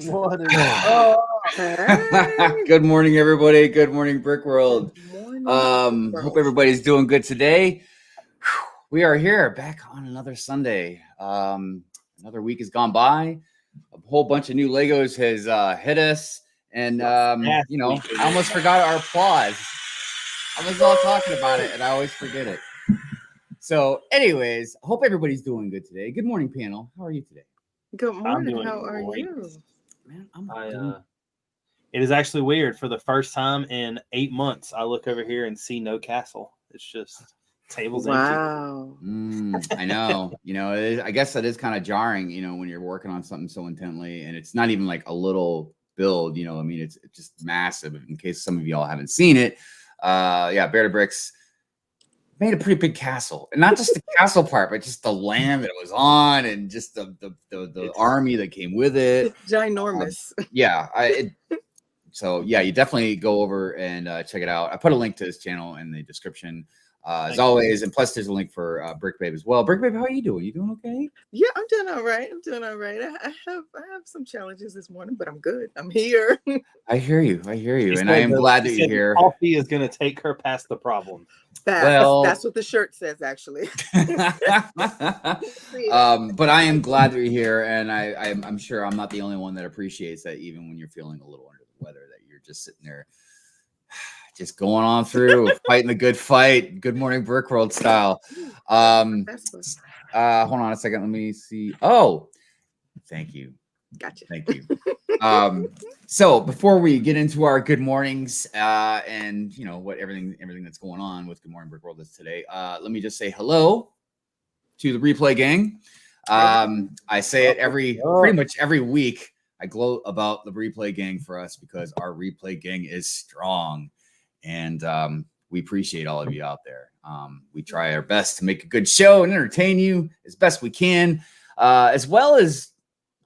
What is oh. Good morning, everybody. Good morning, Brick World. Good morning, Hope everybody's doing good today. We are here back on another Sunday. Another week has gone by. A whole bunch of new Legos has hit us, and I almost forgot our applause. I was all talking about it, and I always forget it. So, anyways, I hope everybody's doing good today. Good morning, panel. How are you today? Good morning. How are you? Man, it is actually weird. For the first time in 8 months, I look over here and see no castle. It's just tables empty. Wow. I know. I guess that is kind of jarring, when you're working on something so intently, and it's not even like a little build, it's just massive. In case some of y'all haven't seen it, Bearded Brix made a pretty big castle, and not just the castle part, but just the land that it was on, and just the army that came with it. It's ginormous. You definitely go over and check it out. I put a link to his channel in the description, as always, and plus there's a link for Brick Babe as well. Brick Babe, how are you doing? You doing okay? Yeah, I'm doing all right. I have some challenges this morning, but I'm good. I'm here. I hear you, and I am glad that you're here. Coffee is going to take her past the problem. That's what the shirt says, actually. But I am glad that you're here, and I'm sure I'm not the only one that appreciates that, even when you're feeling a little under the weather, that you're just sitting there, just going on through, fighting the good fight. Good morning, Brick World style. Hold on a second. Let me see. Oh, thank you. Gotcha. Thank you. So before we get into our good mornings and what everything that's going on with Good Morning Brick World is today, let me just say hello to the replay gang. I say it pretty much every week. I gloat about the replay gang for us because our replay gang is strong, and we appreciate all of you out there. We try our best to make a good show and entertain you as best we can, as well as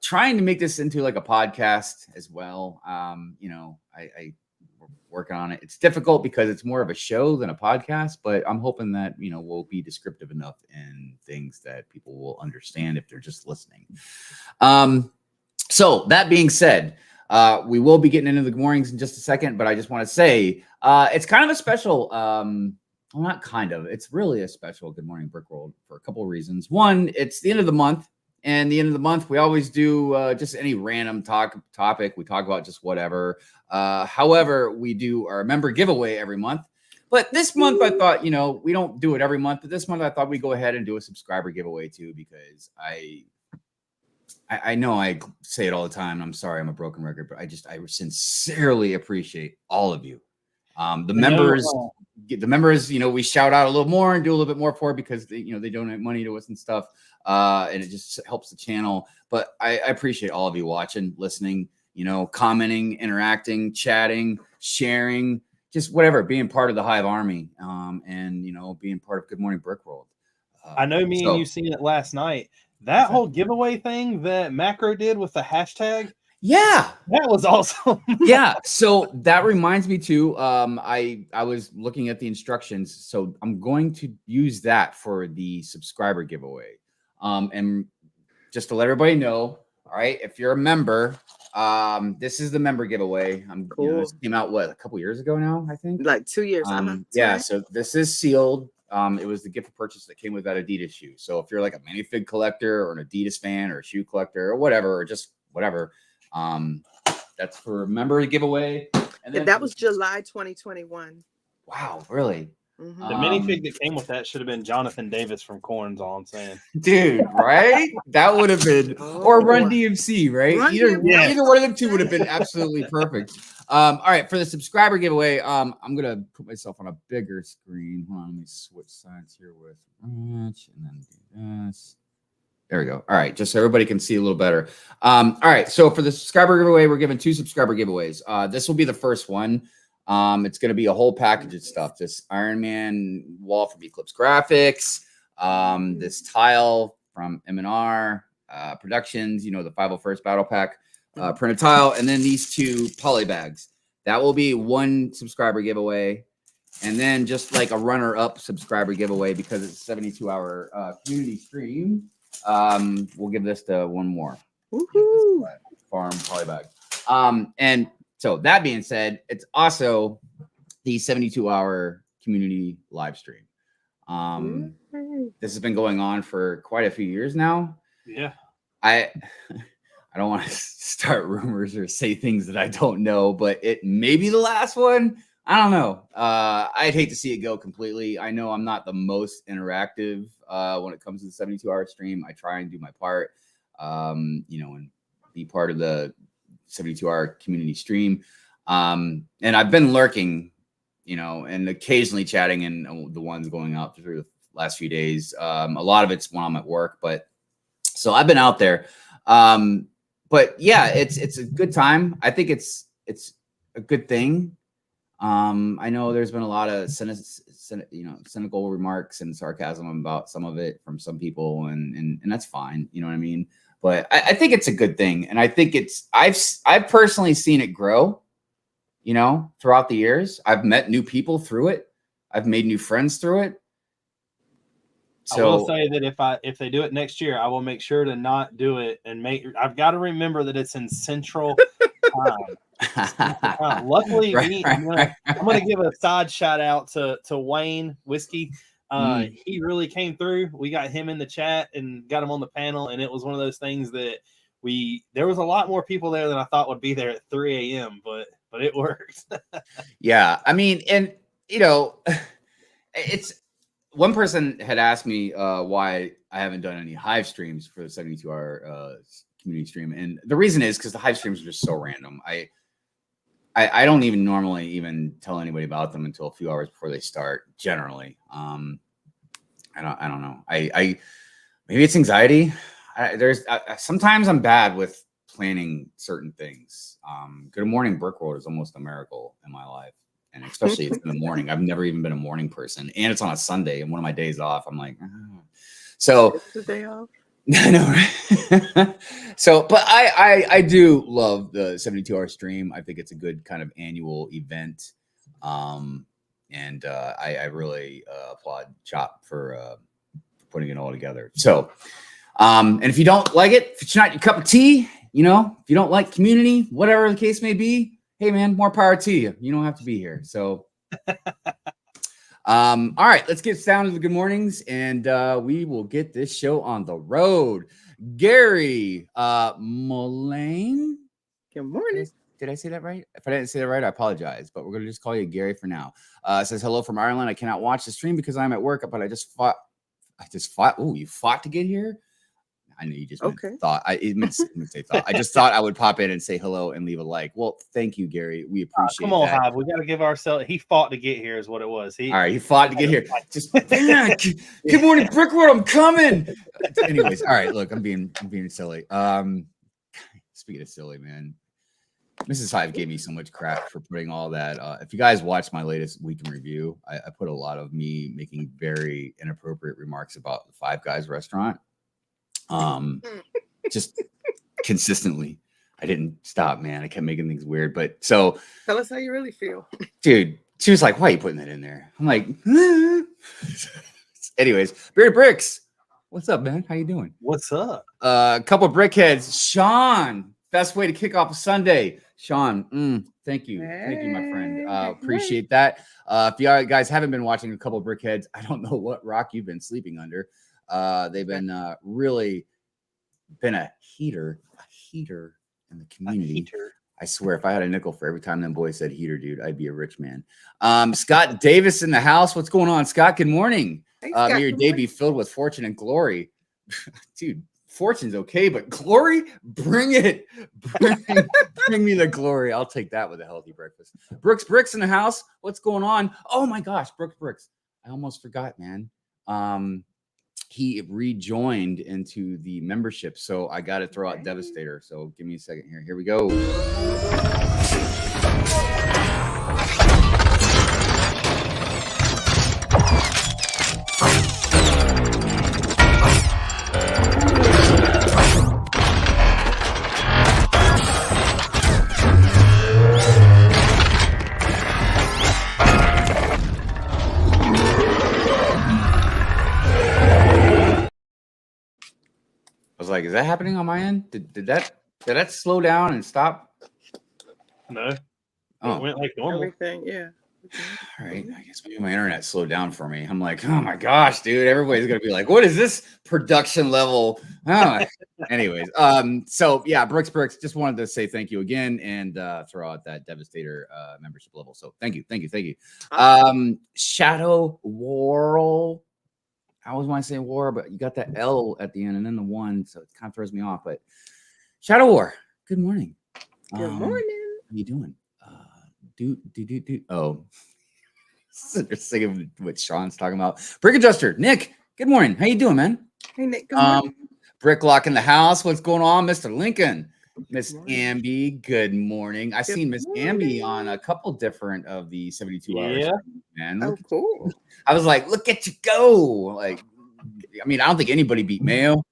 trying to make this into like a podcast as well. We're working on it. It's difficult because it's more of a show than a podcast, but I'm hoping that, we'll be descriptive enough in things that people will understand if they're just listening. So that being said, we will be getting into the good mornings in just a second, but I just want to say, it's kind of a special, not kind of, it's really a special Good Morning Brick World for a couple of reasons. One, it's the end of the month. And the end of the month, we always do just any random topic. We talk about just whatever. However, we do our member giveaway every month. But this month, I thought, we don't do it every month. But this month, I thought we'd go ahead and do a subscriber giveaway, too, because I know I say it all the time. I'm sorry, I'm a broken record, but I sincerely appreciate all of you. The members, we shout out a little more and do a little bit more for it because they donate money to us and stuff. And it just helps the channel. But I appreciate all of you watching, listening, commenting, interacting, chatting, sharing, just whatever, being part of the Hive Army, and being part of Good Morning Brick World. I know and you seen it last night. That whole giveaway thing that Macro did with the hashtag. Yeah, that was awesome. Yeah, so that reminds me too. I was looking at the instructions, so I'm going to use that for the subscriber giveaway. And just to let everybody know, all right, if you're a member, this is the member giveaway. Cool. This came out a couple years ago now, I think, like 2 years. So this is sealed. It was the gift of purchase that came with that Adidas shoe. So if you're like a minifig collector or an Adidas fan or a shoe collector or whatever, or just whatever. That's for a member giveaway. And then that was July 2021. Wow, really? Mm-hmm. The minifig that came with that should have been Jonathan Davis from Corns, all I'm saying. Dude, right? That would have been, or Run DMC, right? Either one of them two would have been absolutely perfect. All right, for the subscriber giveaway, I'm gonna put myself on a bigger screen. Hold on, let me switch sides here with Ranch and then do this. There we go. All right, just so everybody can see a little better. All right, so for the subscriber giveaway, we're giving 2 subscriber giveaways. This will be the first one. It's going to be a whole package of stuff. This Iron Man wall from Eclipse Graphics, this tile from M&R Productions, the 501st Battle Pack printed tile, and then these 2 poly bags. That will be 1 subscriber giveaway. And then just like a runner-up subscriber giveaway because it's a 72-hour community stream. We'll give this to 1 more. Woohoo! farm polybag. And so that being said, it's also the 72-hour community live stream. This has been going on for quite a few years now. Yeah. I don't want to start rumors or say things that I don't know, but it may be the last one. I don't know. I'd hate to see it go completely. I know I'm not the most interactive when it comes to the 72-hour stream. I try and do my part, and be part of the 72-hour community stream. And I've been lurking, and occasionally chatting in the ones going out through the last few days. A lot of it's when I'm at work, but so I've been out there. But yeah, it's a good time. I think it's a good thing. I know there's been a lot of cynical remarks and sarcasm about some of it from some people, and that's fine. You know what I mean? But I think it's a good thing, and I think I've personally seen it grow. Throughout the years, I've met new people through it. I've made new friends through it. So, I will say that if they do it next year, I will make sure to not do it and I've got to remember that it's in Central time. Luckily, I'm gonna give a side shout out to Wayne Whiskey. He really came through. We got him in the chat and got him on the panel, and it was one of those things that there was a lot more people there than I thought would be there at 3 a.m. But it worked. Yeah, I mean, and it's. One person had asked me why I haven't done any Hive streams for the 72-hour community stream, and the reason is because the Hive streams are just so random. I don't even normally even tell anybody about them until a few hours before they start. Generally, I don't know. I maybe it's anxiety. Sometimes I'm bad with planning certain things. Good morning, Brick World is almost a miracle in my life. And especially it's in the morning. I've never even been a morning person. And it's on a Sunday and one of my days off. I'm like, so it's the day off. I know. So, but I do love the 72-hour stream. I think it's a good kind of annual event. And I really applaud Chop for putting it all together. So, and if you don't like it, if it's not your cup of tea, if you don't like community, whatever the case may be, hey man, more power to you. You don't have to be here. So, all right, let's get down to the good mornings, and we will get this show on the road. Gary Mullane. Good morning. Did I say that right? If I didn't say that right, I apologize. But we're gonna just call you Gary for now. Says hello from Ireland. I cannot watch the stream because I'm at work, but I just fought. Oh, you fought to get here? I know you just thought. I didn't say thought. I just thought I would pop in and say hello and leave a like. Well, thank you, Gary. We appreciate come on, that. Hive. We got to give ourselves. He fought to get here, is what it was. All right, he fought to get here. Just good morning, Brick World. I'm coming. Anyways, all right. Look, I'm being silly. Speaking of silly, man, Mrs. Hive gave me so much crap for putting all that. If you guys watched my latest week in review, I put a lot of me making very inappropriate remarks about the Five Guys restaurant. Just consistently. I didn't stop, man. I kept making things weird. But so tell us how you really feel. Dude, she was like, why are you putting that in there? I'm like, anyways, Bearded Brix. What's up, man? How you doing? What's up? A couple of brickheads. Sean, best way to kick off a Sunday. Sean, thank you. Thank you, my friend. Appreciate that. If you guys haven't been watching a couple of brickheads, I don't know what rock you've been sleeping under. They've been really been a heater in the community. I swear, if I had a nickel for every time them boys said heater, dude, I'd be a rich man. Scott Davis in the house. What's going on, Scott? Good morning. Hey, Scott, may your day be filled with fortune and glory. Dude, fortune's okay, but glory, bring it. Bring me the glory. I'll take that with a healthy breakfast. Brooks Brix in the house. What's going on? Oh my gosh, Brooks Brix. I almost forgot, man. He rejoined into the membership, so I got to throw out Devastator. So give me a second here. Here we go. I was like, is that happening on my end? Did that Did that slow down and stop? No. Oh. It went like normal. Everything, yeah. All right. I guess maybe my internet slowed down for me. I'm like, oh my gosh, dude. Everybody's gonna be like, what is this production level? Oh. Anyways, so yeah, Bricks, just wanted to say thank you again and throw out that Devastator membership level. So thank you. Shadow Worrell. I always want to say war, but you got that L at the end and then the one, so it kind of throws me off. But Shadow War, good morning. Good morning. How you doing? Oh, they're singing what Sean's talking about. Brick Adjuster, Nick. Good morning. How you doing, man? Hey, Nick. Good morning. Bricklock in the house. What's going on, Mr. Lincoln? Miss Amby, good morning. I seen Miss Amby on a couple different of the 72 hours. Man. Oh, cool. I was like, look at you go. Like, I mean, I don't think anybody beat Mayo.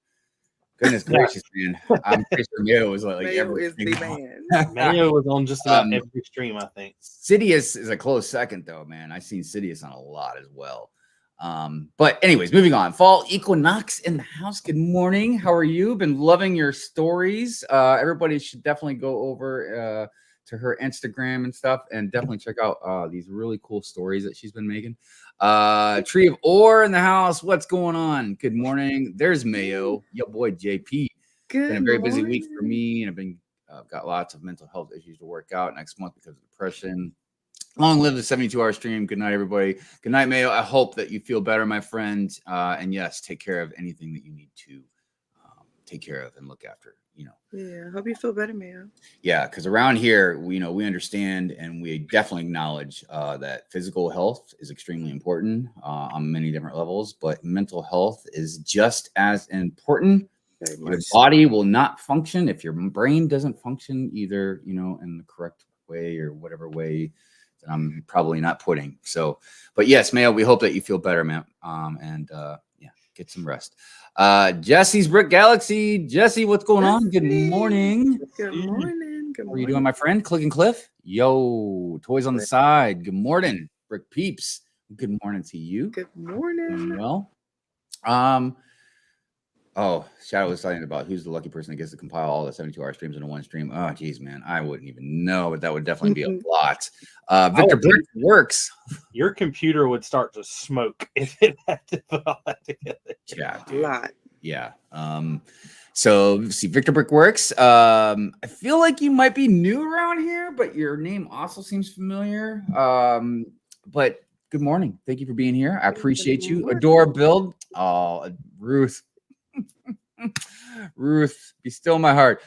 Goodness gracious, man. I'm pretty sure Mayo was like Mayo is the man. Mayo was on just about every stream, I think. Sidious is a close second, though, man. I've seen Sidious on a lot as well. But anyways, moving on. Fall Equinox in the house. Good morning. How are you? Been loving your stories. Everybody should definitely go over to her Instagram and stuff and definitely check out these really cool stories that she's been making. Tree of Ore in the house. What's going on? Good morning. There's Mayo. Your boy JP. Good Been a very busy week for me, and I've been got lots of mental health issues to work out next month because of depression. Long live the 72-hour stream. Good night, everybody. Good night, Mayo. I hope that you feel better, my friend. And yes, take care of anything that you need to take care of and look after, you know. Yeah, I hope you feel better, Mayo. Yeah, because around here, we understand and we definitely acknowledge that physical health is extremely important on many different levels, but mental health is just as important. Your body will not function if your brain doesn't function either, you know, in the correct way or whatever way that I'm probably not putting. So, but yes, Mayo, we hope that you feel better, man. Yeah, get some rest. Jesse's Brick Galaxy. Jesse, what's going on? Good morning. Good morning. Good morning. How are you doing, my friend? Click and Cliff. Yo, toys on the side. Good morning, Brick Peeps. Good morning to you. Good morning. Doing well. Oh, Shadow was talking about who's the lucky person that gets to compile all the 72-hour streams into one stream. Oh, geez, man. I wouldn't even know, but that would definitely be a lot. Victor Brick works. Your computer would start to smoke if it had to put all that together. Yeah. A lot. Yeah. So see, Victor Brick works. I feel like you might be new around here, but your name also seems familiar. But good morning. Thank you for being here. I appreciate you. Adore Build. Oh, Ruth. Ruth, be still my heart.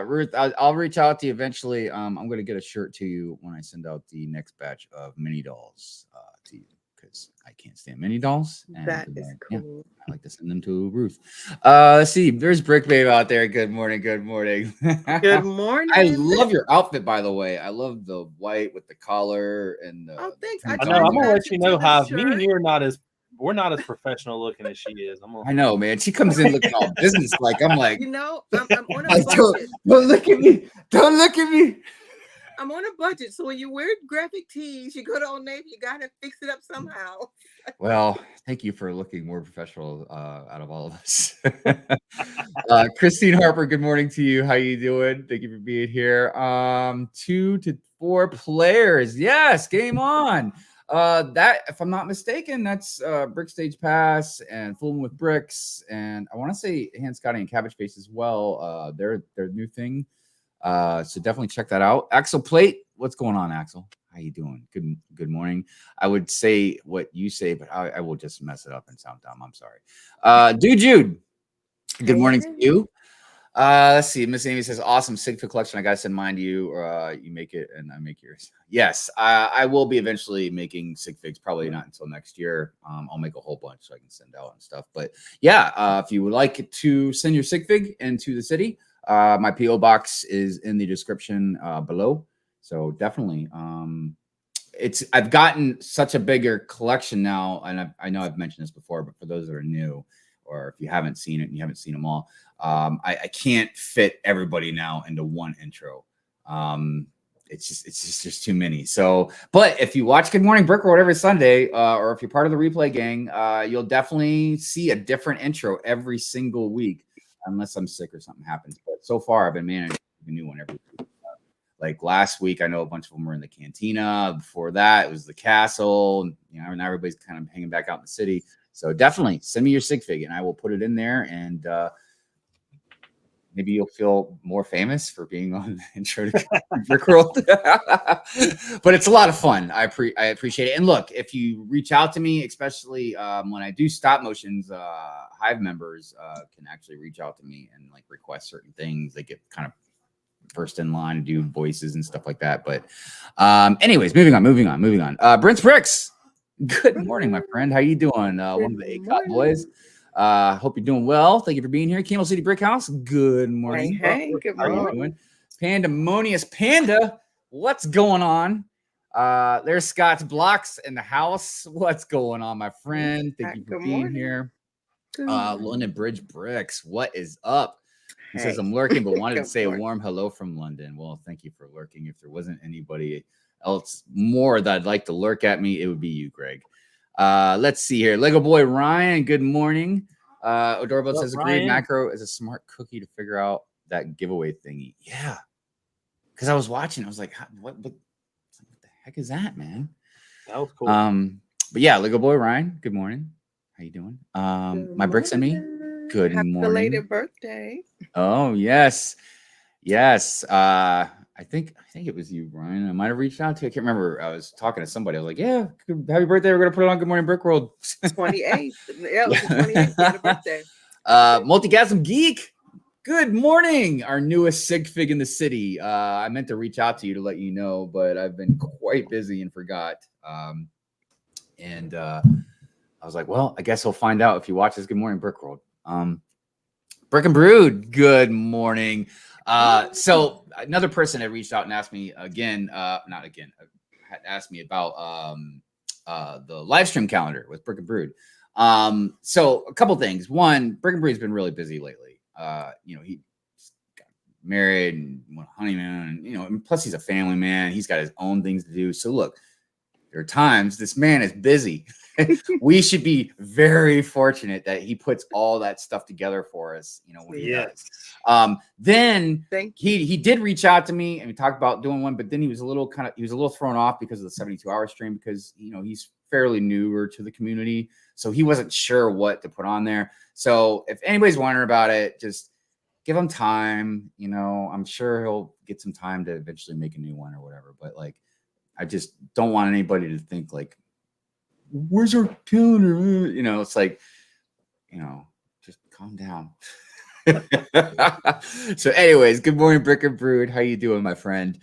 Ruth, I'll reach out to you eventually. I'm going to get a shirt to you when I send out the next batch of mini dolls to you because I can't stand mini dolls. And, that is cool. Yeah, I like to send them to Ruth. Let's see. There's Brick Babe out there. Good morning. Good morning. Good morning. I love your outfit, by the way. I love the white with the collar and the. Oh, thanks. I know. I'm gonna let you know how me and you are not as. We're not as professional looking as she is. I know, man. She comes in looking all business like. I'm like, you know, I'm on a budget. Don't look at me. Don't look at me. I'm on a budget, so when you wear graphic tees, you go to Old Navy, you gotta fix it up somehow. Well, thank you for looking more professional out of all of us. Christine Harper, good morning to you. How you doing? Thank you for being here. 2 to 4 players. Yes, game on. That, if I'm not mistaken, that's Brick Stage Pass and Fooling with Bricks, and I want to say Hand Scotty and Cabbage Face as well. Their new thing. So definitely check that out. Axel Plate, what's going on, Axel? How you doing? Good morning. I would say what you say, but I will just mess it up and sound dumb. I'm sorry. Dude Jude, good morning to you. Let's see. Miss Amy says, awesome sigfig collection. I gotta send mine to you, or you make it and I make yours. Yes, I will be eventually making sigfigs, probably not until next year. I'll make a whole bunch so I can send out and stuff. But yeah, if you would like to send your sigfig into the city, my PO box is in the description below. So definitely, I've gotten such a bigger collection now, and I know I've mentioned this before, but for those that are new, or if you haven't seen it and you haven't seen them all, I can't fit everybody now into one intro. It's just too many. So, but if you watch Good Morning Brick or whatever Sunday, or if you're part of the replay gang, you'll definitely see a different intro every single week. unless I'm sick or something happens. But so far, I've been managing a new one every week. Like last week, I know a bunch of them were in the cantina. Before that, it was the castle. You know, now everybody's kind of hanging back out in the city. So definitely send me your sigfig, and I will put it in there. And maybe you'll feel more famous for being on the intro to Brick World. But it's a lot of fun. I appreciate it. And look, if you reach out to me, especially when I do stop motions, Hive members can actually reach out to me and like request certain things. They get kind of first in line to do voices and stuff like that. But anyways, moving on. Bearded Brix, good morning, my friend. How you doing? One of the ACOT boys. Hope you're doing well. Thank you for being here. Camel City Brick House, good morning. Hey, good morning. Pandemonious Panda, what's going on? There's Scott's Blocks in the house. What's going on, my friend? Thank you for being here. London Bridge Bricks, what is up? He says, I'm lurking, but wanted to say a warm hello from London. Well, thank you for lurking. If there wasn't anybody else more that I'd like to lurk at me, it would be you, Greg. Let's see here. Lego Boy Ryan, good morning. Adorable says, agreed, macro is a smart cookie to figure out that giveaway thingy. Yeah. Because I was watching, I was like, what the heck is that, man? That was cool. But yeah, Lego Boy Ryan, good morning. How you doing? My Bricks and me. Good Happy morning. Belated birthday. Oh, yes. I think it was you, Brian. I might have reached out to you. I can't remember. I was talking to somebody. I was like, yeah, happy birthday. We're going to put it on Good Morning Brick World. 28th. Yeah, it was the 28th birthday. Multigasm Geek. Good morning. Our newest sigfig in the city. I meant to reach out to you to let you know, but I've been quite busy and forgot. And I was like, well, I guess he'll find out if he watches Good Morning Brick World. Brick and Brood, good morning. So another person had reached out and asked me again, had asked me about the live stream calendar with Brick and Brood. So a couple things. One, Brick and Brood's been really busy lately. He got married and went on honeymoon, and plus he's a family man. He's got his own things to do. So look, there are times this man is busy. We should be very fortunate that he puts all that stuff together for us, when he does. Then he did reach out to me and we talked about doing one, but then he was a little thrown off because of the 72-hour stream, because he's fairly newer to the community, so he wasn't sure what to put on there. So if anybody's wondering about it, just give him time. I'm sure he'll get some time to eventually make a new one or whatever. But like, I just don't want anybody to think like, where's our calendar? It's like, just calm down. So anyways, good morning, Brick and Brood. How you doing, my friend?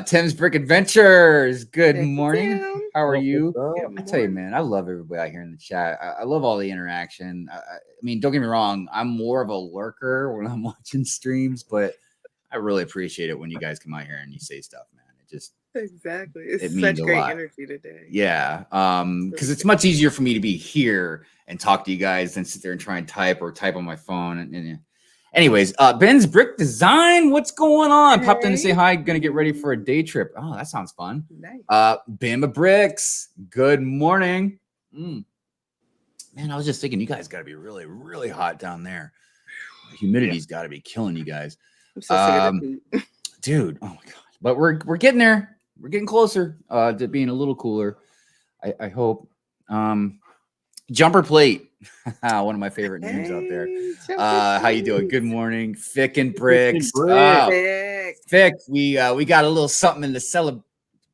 Tim's Brick Adventures. Good morning. Tim. How are you? I tell you, man, I love everybody out here in the chat. I love all the interaction. I mean, don't get me wrong. I'm more of a lurker when I'm watching streams, but I really appreciate it when you guys come out here and you say stuff, man. Exactly. It's it such great energy today. Yeah. Because it's much easier for me to be here and talk to you guys than sit there and try and type on my phone. And anyways, Ben's Brick Design, what's going on? Hey. Popped in to say hi. Gonna get ready for a day trip. Oh, that sounds fun. Nice. Bama Bricks, good morning. Man, I was just thinking you guys gotta be really, really hot down there. The humidity's gotta be killing you guys. I'm so sick of the heat. Dude, oh my god. But we're getting there. We're getting closer to being a little cooler. I hope. Jumper Plate, one of my favorite names out there. How you doing? Good morning, Fick and Bricks. Fick, we got a little something in the celebration.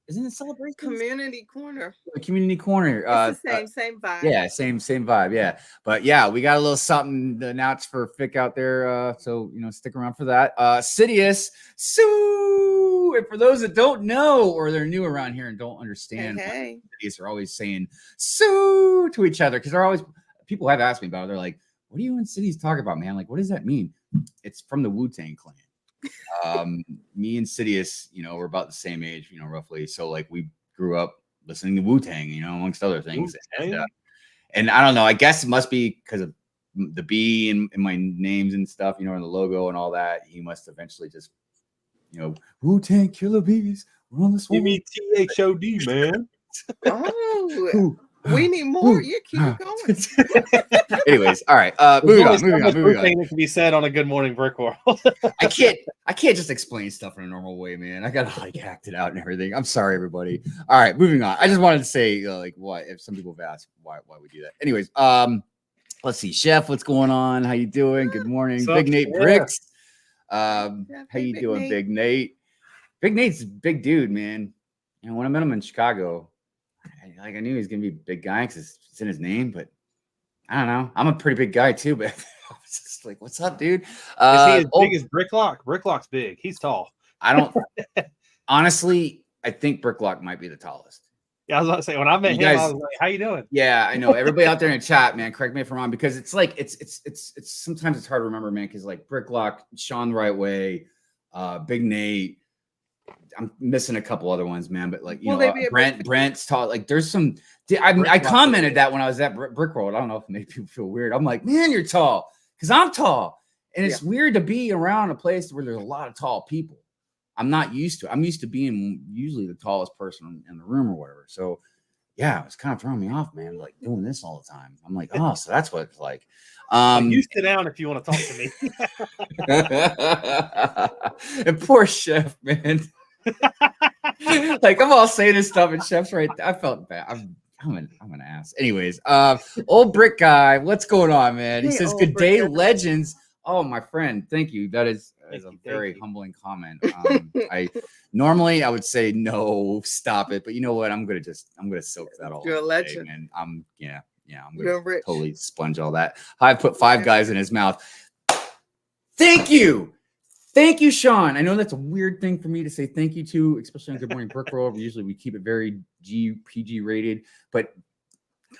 Isn't it celebration? Community corner. Community corner. It's the same vibe. Yeah, same vibe. Yeah, but yeah, we got a little something to announce for Fick out there. So stick around for that. Sidious, Sue. And for those that don't know or they're new around here and don't understand, Sidious are always saying Sue to each other, because they're always, people have asked me about it. They're like, "What are you and Sidious talking about, man? Like, what does that mean?" It's from the Wu-Tang Clan. Me and Sidious, we're about the same age, roughly. So like we grew up listening to Wu-Tang, amongst other things. And I don't know, I guess it must be because of the B in my names and stuff, and the logo and all that. He must eventually just, Wu-Tang Killer Bees. We're on this one. Give me THOD, man. Oh. We need more. Yeah, keep it going. Anyways, all right. Moving on. That can be said on a Good Morning Brick World. I can't just explain stuff in a normal way, man. I gotta like act it out and everything. I'm sorry, everybody. All right, moving on. I just wanted to say, like, what if some people have asked why we do that. Anyways, let's see, Chef, what's going on? How you doing? Good morning, Big Nate Brix. How you doing, Big Nate? Big Nate's a big dude, man. You know, when I met him in Chicago, I knew he was gonna be a big guy because it's in his name, but I don't know. I'm a pretty big guy too, but I was just like, "What's up, dude?" Is he as big as Bricklock? Bricklock's big. He's tall. I don't honestly. I think Bricklock might be the tallest. Yeah, I was about to say when I met him, I was like, "How you doing?" Yeah, I know. Everybody out there in the chat, man, correct me if I'm wrong, because it's like it's sometimes it's hard to remember, man, because like Bricklock, Sean the Right Way, Big Nate. I'm missing a couple other ones, man, but like, you know, Brent's tall. Like there's some, I commented that when I was at Brick World. I don't know if it made people feel weird. I'm like, man, you're tall because I'm tall. And it's weird to be around a place where there's a lot of tall people. I'm not used to it. I'm used to being usually the tallest person in the room or whatever. So yeah, it's kind of throwing me off, man. Like doing this all the time. I'm like, oh, so that's what it's like. You sit down if you want to talk to me. And poor Chef, man. Like I'm all saying this stuff and Chef's right there. I felt bad. I'm an ass. Anyways, old Brick guy, what's going on, man? He says, "Good day, legends." Oh, my friend, thank you. That is a very humbling comment. I normally would say no, stop it, but you know what? I'm gonna soak that all. You're a legend, man. I'm gonna totally sponge all that. I put 5 guys in his mouth. Thank you. Thank you, Sean. I know that's a weird thing for me to say thank you to, especially on Good Morning Brick World. Usually we keep it very PG rated, but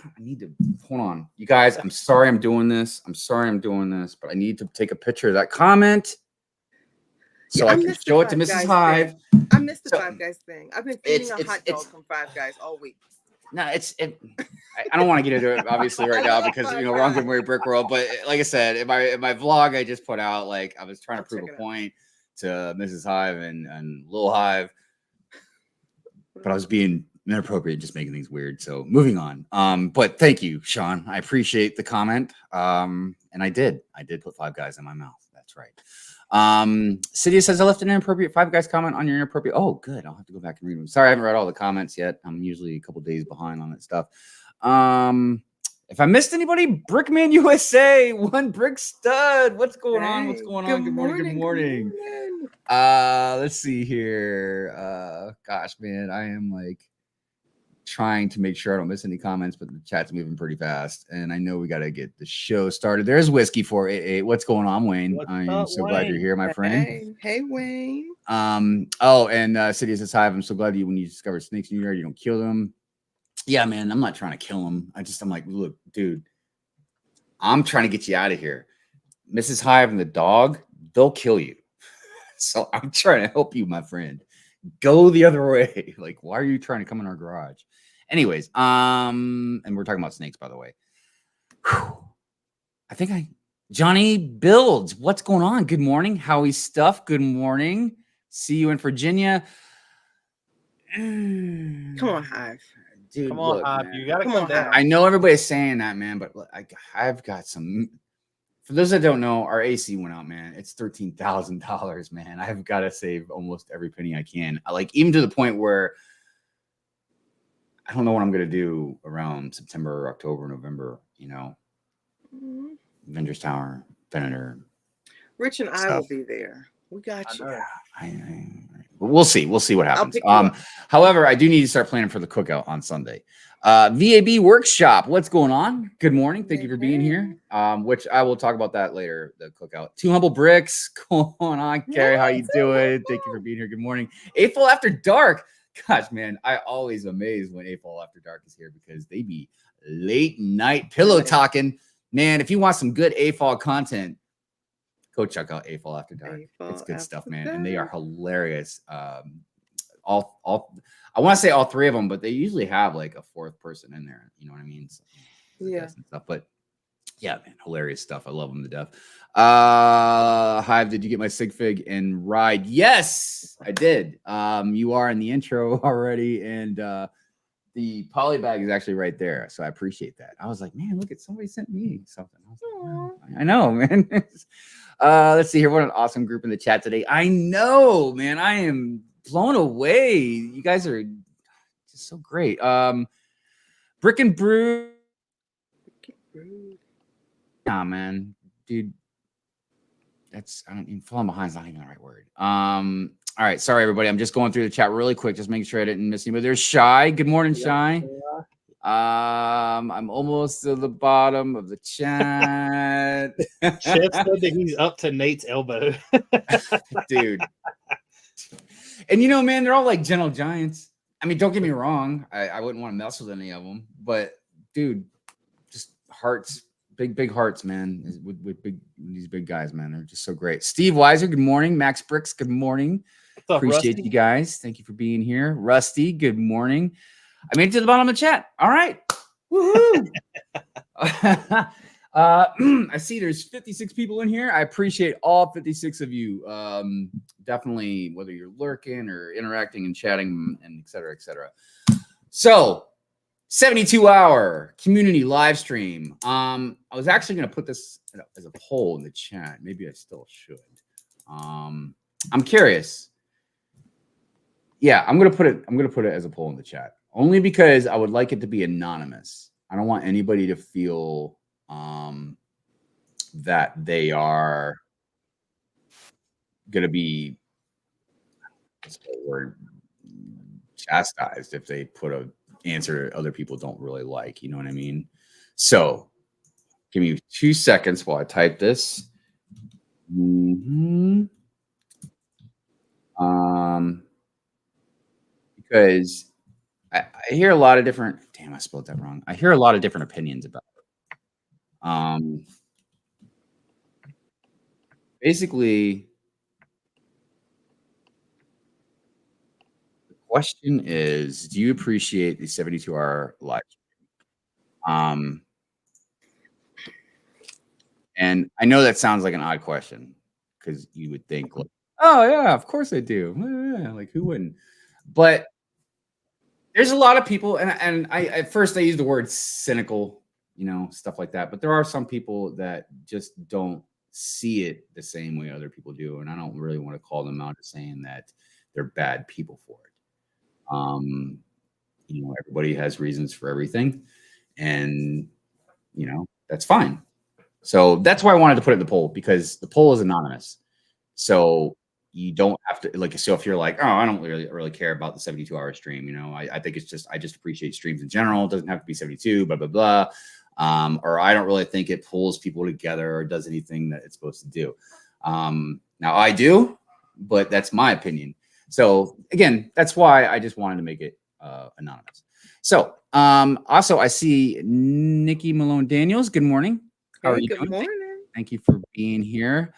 I need to hold on. You guys, I'm sorry I'm doing this. But I need to take a picture of that comment so I can show it to Mrs. Hive. I missed the 5 Guys thing. I've been feeding a hot dog from 5 Guys all week. No, I don't want to get into it obviously right now because we're on Good Morning Brick World. But like I said, in my vlog I just put out, like I was trying to prove a point to Mrs. Hive and Lil Hive, but I was being inappropriate, just making things weird. So moving on. But thank you, Sean. I appreciate the comment. And I did put 5 guys in my mouth. That's right. Cydia says I left an inappropriate 5 guys comment on your inappropriate. Oh, good. I'll have to go back and read them. Sorry, I haven't read all the comments yet. I'm usually a couple days behind on that stuff. If I missed anybody, Brickman USA, one brick stud. What's going on? What's going on? Good morning. Let's see here. Gosh, man, I am like trying to make sure I don't miss any comments, but the chat's moving pretty fast, and I know we got to get the show started. There's Whiskey 488. What's going on, Wayne? I am so glad you're here, my friend. Hey, Wayne. And Cydia says, "Hive, I'm so glad when you discover snakes in your yard, you don't kill them." Yeah, man, I'm not trying to kill them. I'm like, look, dude, I'm trying to get you out of here. Mrs. Hive and the dog, they'll kill you. So I'm trying to help you, my friend. Go the other way. Like, why are you trying to come in our garage? Anyways, and we're talking about snakes, by the way. Whew. Johnny Builds, what's going on? Good morning. Howie Stuff, good morning. See you in Virginia. Come on, Hive. Dude, come on, Hive. You gotta come down. I know everybody's saying that, man, but I've got some. For those that don't know, our AC went out, man. It's $13,000, man. I've got to save almost every penny I can. Like, even to the point where I don't know what I'm going to do around September, October, November, you know. Avengers Tower, Venator. Rich and I will be there. We got you. We'll see. We'll see what happens. However, I do need to start planning for the cookout on Sunday. VAB Workshop, what's going on? Good morning. Thank you for being here. Which I will talk about that later, the cookout. Two Humble Bricks, going on, Carrie. How you doing? Thank you for being here. Good morning. April After Dark. Gosh, man, I always amazed when April After Dark is here because they be late night pillow talking. Man, if you want some good AFOL content, go check out AFOL After Dark. It's good stuff, man. And they are hilarious. All I want to say all 3 of them, but they usually have like a 4th person in there. You know what I mean? So, yeah. Stuff. But yeah, man, hilarious stuff. I love them to death. Hive, did you get my sigfig and ride? Yes, I did. You are in the intro already, and the poly bag is actually right there, so I appreciate that. I was like, man, look at somebody sent me something. I was like, oh, I know, man. Let's see here. What an awesome group in the chat today. I know, man. I am blown away. You guys are just so great. Brick and Brew. Nah, man, dude. That's I don't even falling behind is not even the right word. All right, sorry everybody. I'm just going through the chat really quick, just making sure I didn't miss anybody. There's Shy. Good morning, Shy. I'm almost to the bottom of the chat. Chef said that he's up to Nate's elbow. Dude. And you know, man, they're all like gentle giants. I mean, don't get me wrong. I wouldn't want to mess with any of them, but dude, just hearts, big hearts, man. With these big guys, man. They're just so great. Steve Weiser, good morning. Max Brix, good morning. What's up, Appreciate Rusty? you guys. Thank you for being here. Rusty, good morning. I made it to the bottom of the chat. All right. Woohoo. I see there's 56 people in here. I appreciate all 56 of you. Definitely, whether you're lurking or interacting and chatting and et cetera, et cetera. So 72-hour community live stream. I was actually going to put this as a poll in the chat. Maybe I still should. I'm curious. Yeah, I'm going to put it as a poll in the chat, only because I would like it to be anonymous. I don't want anybody to feel that they are going to be chastised if they put a answer other people don't really like. You know what I mean? So give me 2 seconds while I type this. Because I hear a lot of different. Damn, I spelled that wrong. I hear a lot of different opinions about it. Basically, the question is: do you appreciate the 72-hour live stream? And I know that sounds like an odd question because you would think, like, oh yeah, of course I do. Yeah, like who wouldn't? But there's a lot of people, and I at first I use the word cynical, stuff like that. But there are some people that just don't see it the same way other people do, and I don't really want to call them out as saying that they're bad people for it. Everybody has reasons for everything, and that's fine. So that's why I wanted to put it in the poll, because the poll is anonymous. So you don't have to so if you're like, oh, I don't really care about the 72-hour stream, I think I just appreciate streams in general. It doesn't have to be 72, blah, blah, blah. Or I don't really think it pulls people together or does anything that it's supposed to do. Now I do, but that's my opinion. So again, that's why I just wanted to make it anonymous. So also I see Nikki Malone Daniels. Good morning. How are you doing? Good morning. Thank you for being here.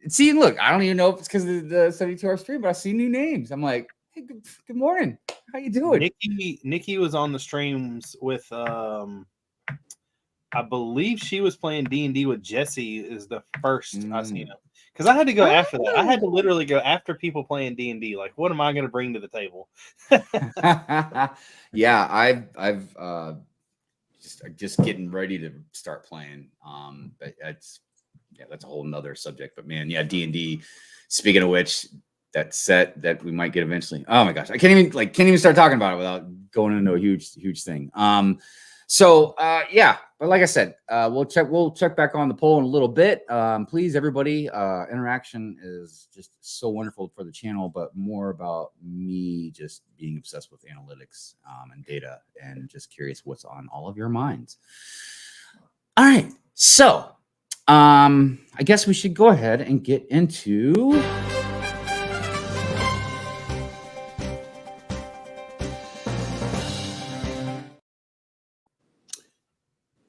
See, look, I don't even know if it's because of the 72-hour stream, but I see new names. I'm like, hey, good morning. How you doing? Nikki was on the streams with I believe she was playing D&D with Jesse is the first I seen him. Because I had to go after that. I had to literally go after people playing D&D. Like, what am I going to bring to the table? Yeah, I've just getting ready to start playing. But that's a whole nother subject. But man, yeah, D&D. Speaking of which, that set that we might get eventually. Oh my gosh, I can't even start talking about it without going into a huge thing. Yeah, but like I said, we'll check back on the poll in a little bit. Please, everybody, interaction is just so wonderful for the channel, but more about me just being obsessed with analytics and data and just curious what's on all of your minds. All right, so I guess we should go ahead and get into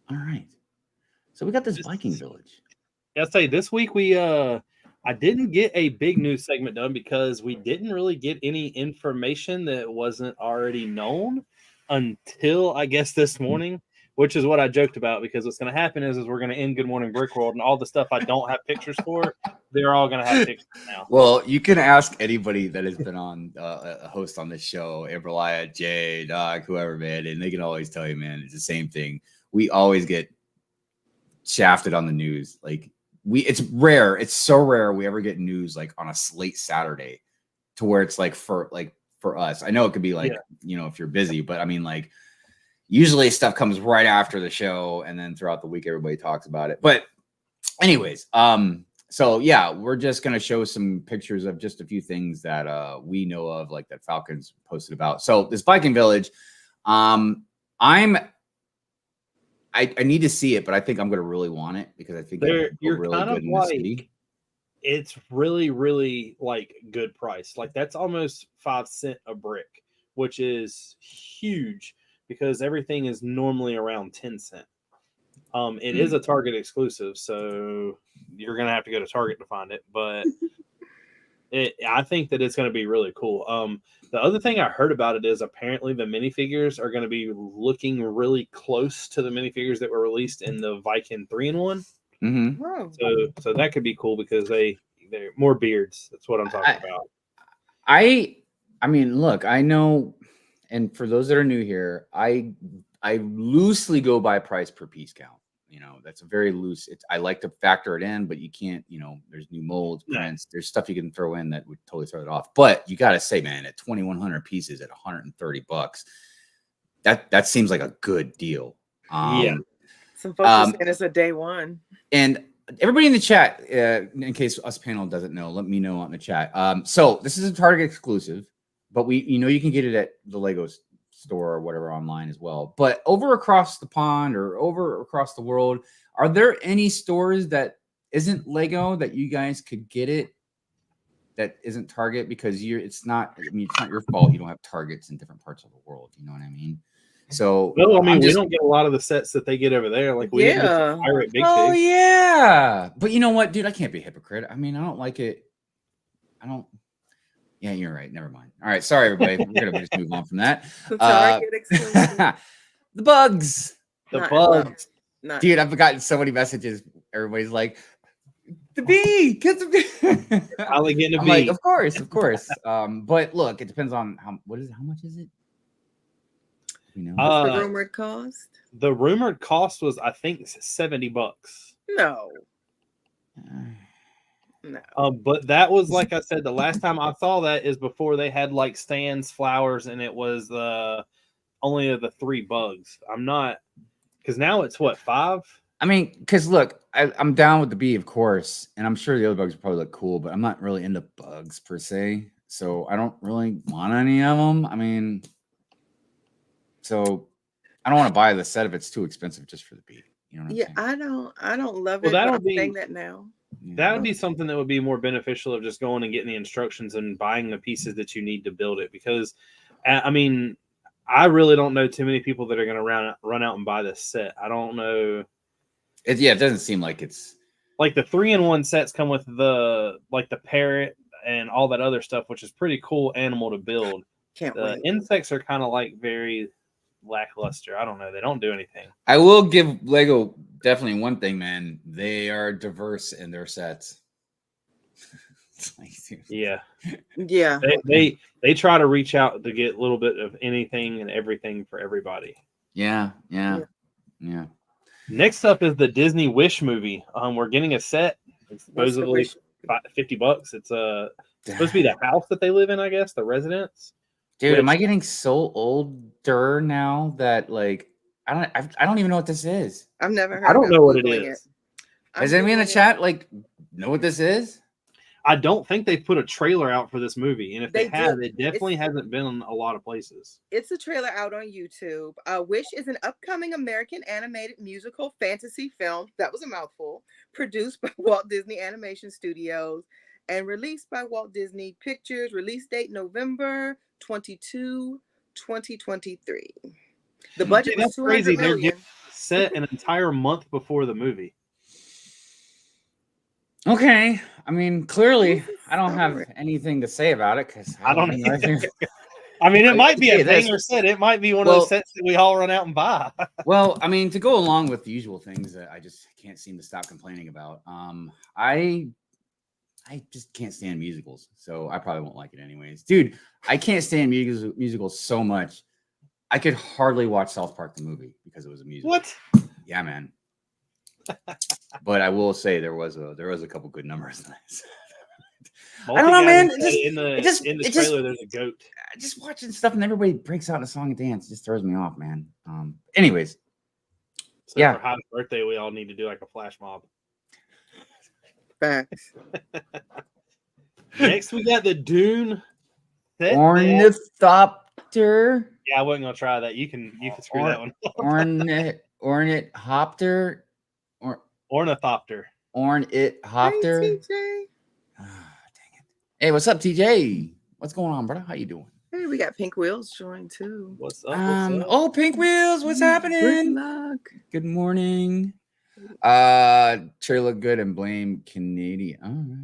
all right. So we got this Viking village. I'll tell you, this week I didn't get a big news segment done because we didn't really get any information that wasn't already known until I guess this morning, which is what I joked about, because what's going to happen is we're going to end Good Morning Brick World, and all the stuff I don't have pictures for they're all gonna have pictures now. Well, you can ask anybody that has been on a host on this show, Abraliah, Jay, Doc, whoever, man, and they can always tell you, man, it's the same thing. We always get shafted on the news. Like it's rare. It's so rare we ever get news like on a late Saturday to where it's like for us. I know it could be like, if you're busy, but I mean, like usually stuff comes right after the show and then throughout the week, everybody talks about it. But anyways, so yeah, we're just going to show some pictures of just a few things that we know of, like that Falcons posted about. So this Viking Village, I need to see it, but I think I'm going to really want it because I think you're really kind good of in the city. It's really, really like good price. Like that's almost 5 cents a brick, which is huge because everything is normally around 10 cents. It is a Target exclusive, so you're gonna have to go to Target to find it. But I think that it's gonna be really cool. The other thing I heard about it is apparently the minifigures are gonna be looking really close to the minifigures that were released in the Viking 3-in-1. Mm-hmm. So that could be cool because they're more beards. That's what I'm talking about. I mean, look, I know, and for those that are new here, I loosely go by price per piece count. That's a very loose. I like to factor it in, but you can't. There's new molds, prints. There's stuff you can throw in that would totally throw it off. But you got to say, man, at 2,100 pieces at $130, that seems like a good deal. Some folks are saying it's a day one. And everybody in the chat, in case us panel doesn't know, let me know on the chat. So this is a Target exclusive, but you can get it at the Lego store or whatever online as well. But over across the pond or over across the world, are there any stores that isn't Lego that you guys could get it that isn't Target? Because it's not your fault you don't have Targets in different parts of the world. You know what I mean? So we don't get a lot of the sets that they get over there. Like we get the Pirate Big Figs. Yeah. But you know what, dude? I can't be a hypocrite. I mean, I don't like it. Yeah, you're right. Never mind. All right. Sorry, everybody. We're going to just move on from that. The bugs. The bugs. Dude, I've gotten so many messages. Everybody's like, the bee. Get the bee. Probably getting a bee. Like, of course. But look, it depends on how much is it? What's the rumored cost? The rumored cost was, I think, $70. No. But that was, like I said, the last time I saw that is before they had like stands, flowers, and it was only of the 3 bugs. I'm not, because now it's what, 5? I mean, because look, I'm down with the bee, of course, and I'm sure the other bugs probably look cool, but I'm not really into bugs per se, so I don't really want any of them. I mean, so I don't want to buy the set if it's too expensive just for the bee. You know what I'm saying? I don't love it. I'm saying that now. That would be something that would be more beneficial of just going and getting the instructions and buying the pieces that you need to build it. Because, I mean, I really don't know too many people that are going to run out and buy this set. I don't know. It doesn't seem like it's like the 3-in-1 sets come with the parrot and all that other stuff, which is pretty cool animal to build. Can't wait. Insects are kind of like very lackluster. I don't know. They don't do anything. I will give Lego definitely one thing, man. They are diverse in their sets. Yeah. They try to reach out to get a little bit of anything and everything for everybody. Yeah. Next up is the Disney Wish movie. We're getting a set. It's supposedly $50. It's supposed to be the house that they live in, I guess, the residence. Dude, am I getting so older now that like I don't even know what this is. I've never heard. I don't know what it is. Does anybody in the chat like know what this is? I don't think they put a trailer out for this movie, and if they have, it definitely hasn't been in a lot of places. It's a trailer out on YouTube. Wish is an upcoming American animated musical fantasy film, that was a mouthful, produced by Walt Disney Animation Studios and released by Walt Disney Pictures. Release date November 22, 2023. The budget was $200 crazy. million. They're set an entire month before the movie. Okay, I mean, clearly, I don't have anything to say about it because I don't. I mean, it might be a thing or set. It might be one of those sets that we all run out and buy. Well, I mean, to go along with the usual things that I just can't seem to stop complaining about. I I just can't stand musicals, so I probably won't like it anyways. Dude, I can't stand musicals so much. I could hardly watch South Park the movie because it was a musical. What? Yeah, man. But I will say there was a couple good numbers in this. I don't know, man. In the trailer, there's a goat. Just watching stuff and everybody breaks out in a song and dance just throws me off, man. Anyways, so for Hive's birthday, we all need to do like a flash mob. Facts. Next, we got the Dune Ornithopter. Yeah, I wasn't gonna try that. You can screw that one. Ornithopter. Ornithopter. Ornithopter. Hey, TJ. Dang it. Hey, what's up, TJ? What's going on, brother? How you doing? Hey, we got Pink Wheels joined too. What's up? What's up? Oh, Pink Wheels, what's happening? Good morning. Trey look good and blame Canadian. Oh.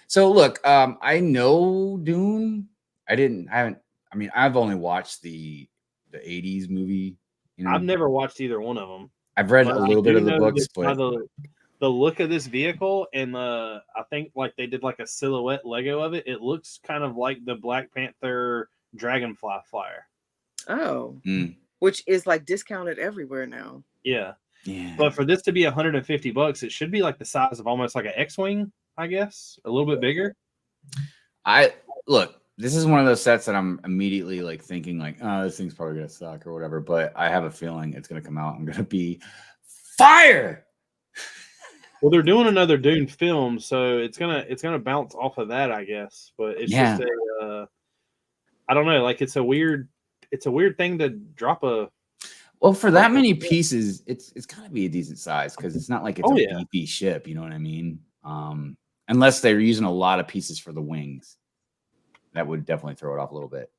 So look, I know Dune. I've only watched the 80s movie. You know? I've never watched either one of them. I've read a little bit of the books, but the look of this vehicle and I think like they did like a silhouette Lego of it. It looks kind of like the Black Panther Dragonfly flyer. Oh, which is like discounted everywhere now. Yeah. But for this to be $150, it should be like the size of almost like an X-wing, I guess, a little bit bigger. This is one of those sets that I'm immediately like thinking like, oh, this thing's probably gonna suck or whatever. But I have a feeling it's gonna come out and gonna be fire. Well, they're doing another Dune film, so it's gonna bounce off of that, I guess. But it's just I don't know, like it's a weird thing to drop a. Well, for that many pieces, it's gotta be a decent size because it's not like it's a beefy ship. You know what I mean? Unless they're using a lot of pieces for the wings. That would definitely throw it off a little bit.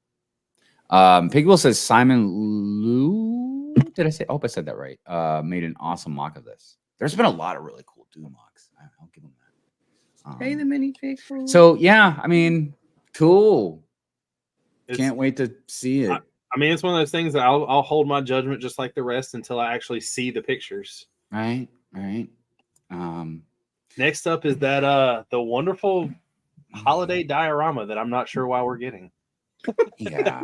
Pigwell says Simon Liu. Did I say? I hope I said that right. Made an awesome mock of this. There's been a lot of really cool Dune mocks. I'll give them that. Hey, the mini Pigwell. So yeah, I mean, cool. Can't wait to see it. I mean, it's one of those things that I'll hold my judgment just like the rest until I actually see the pictures. Right. Next up is that the wonderful holiday diorama that I'm not sure why we're getting. Yeah.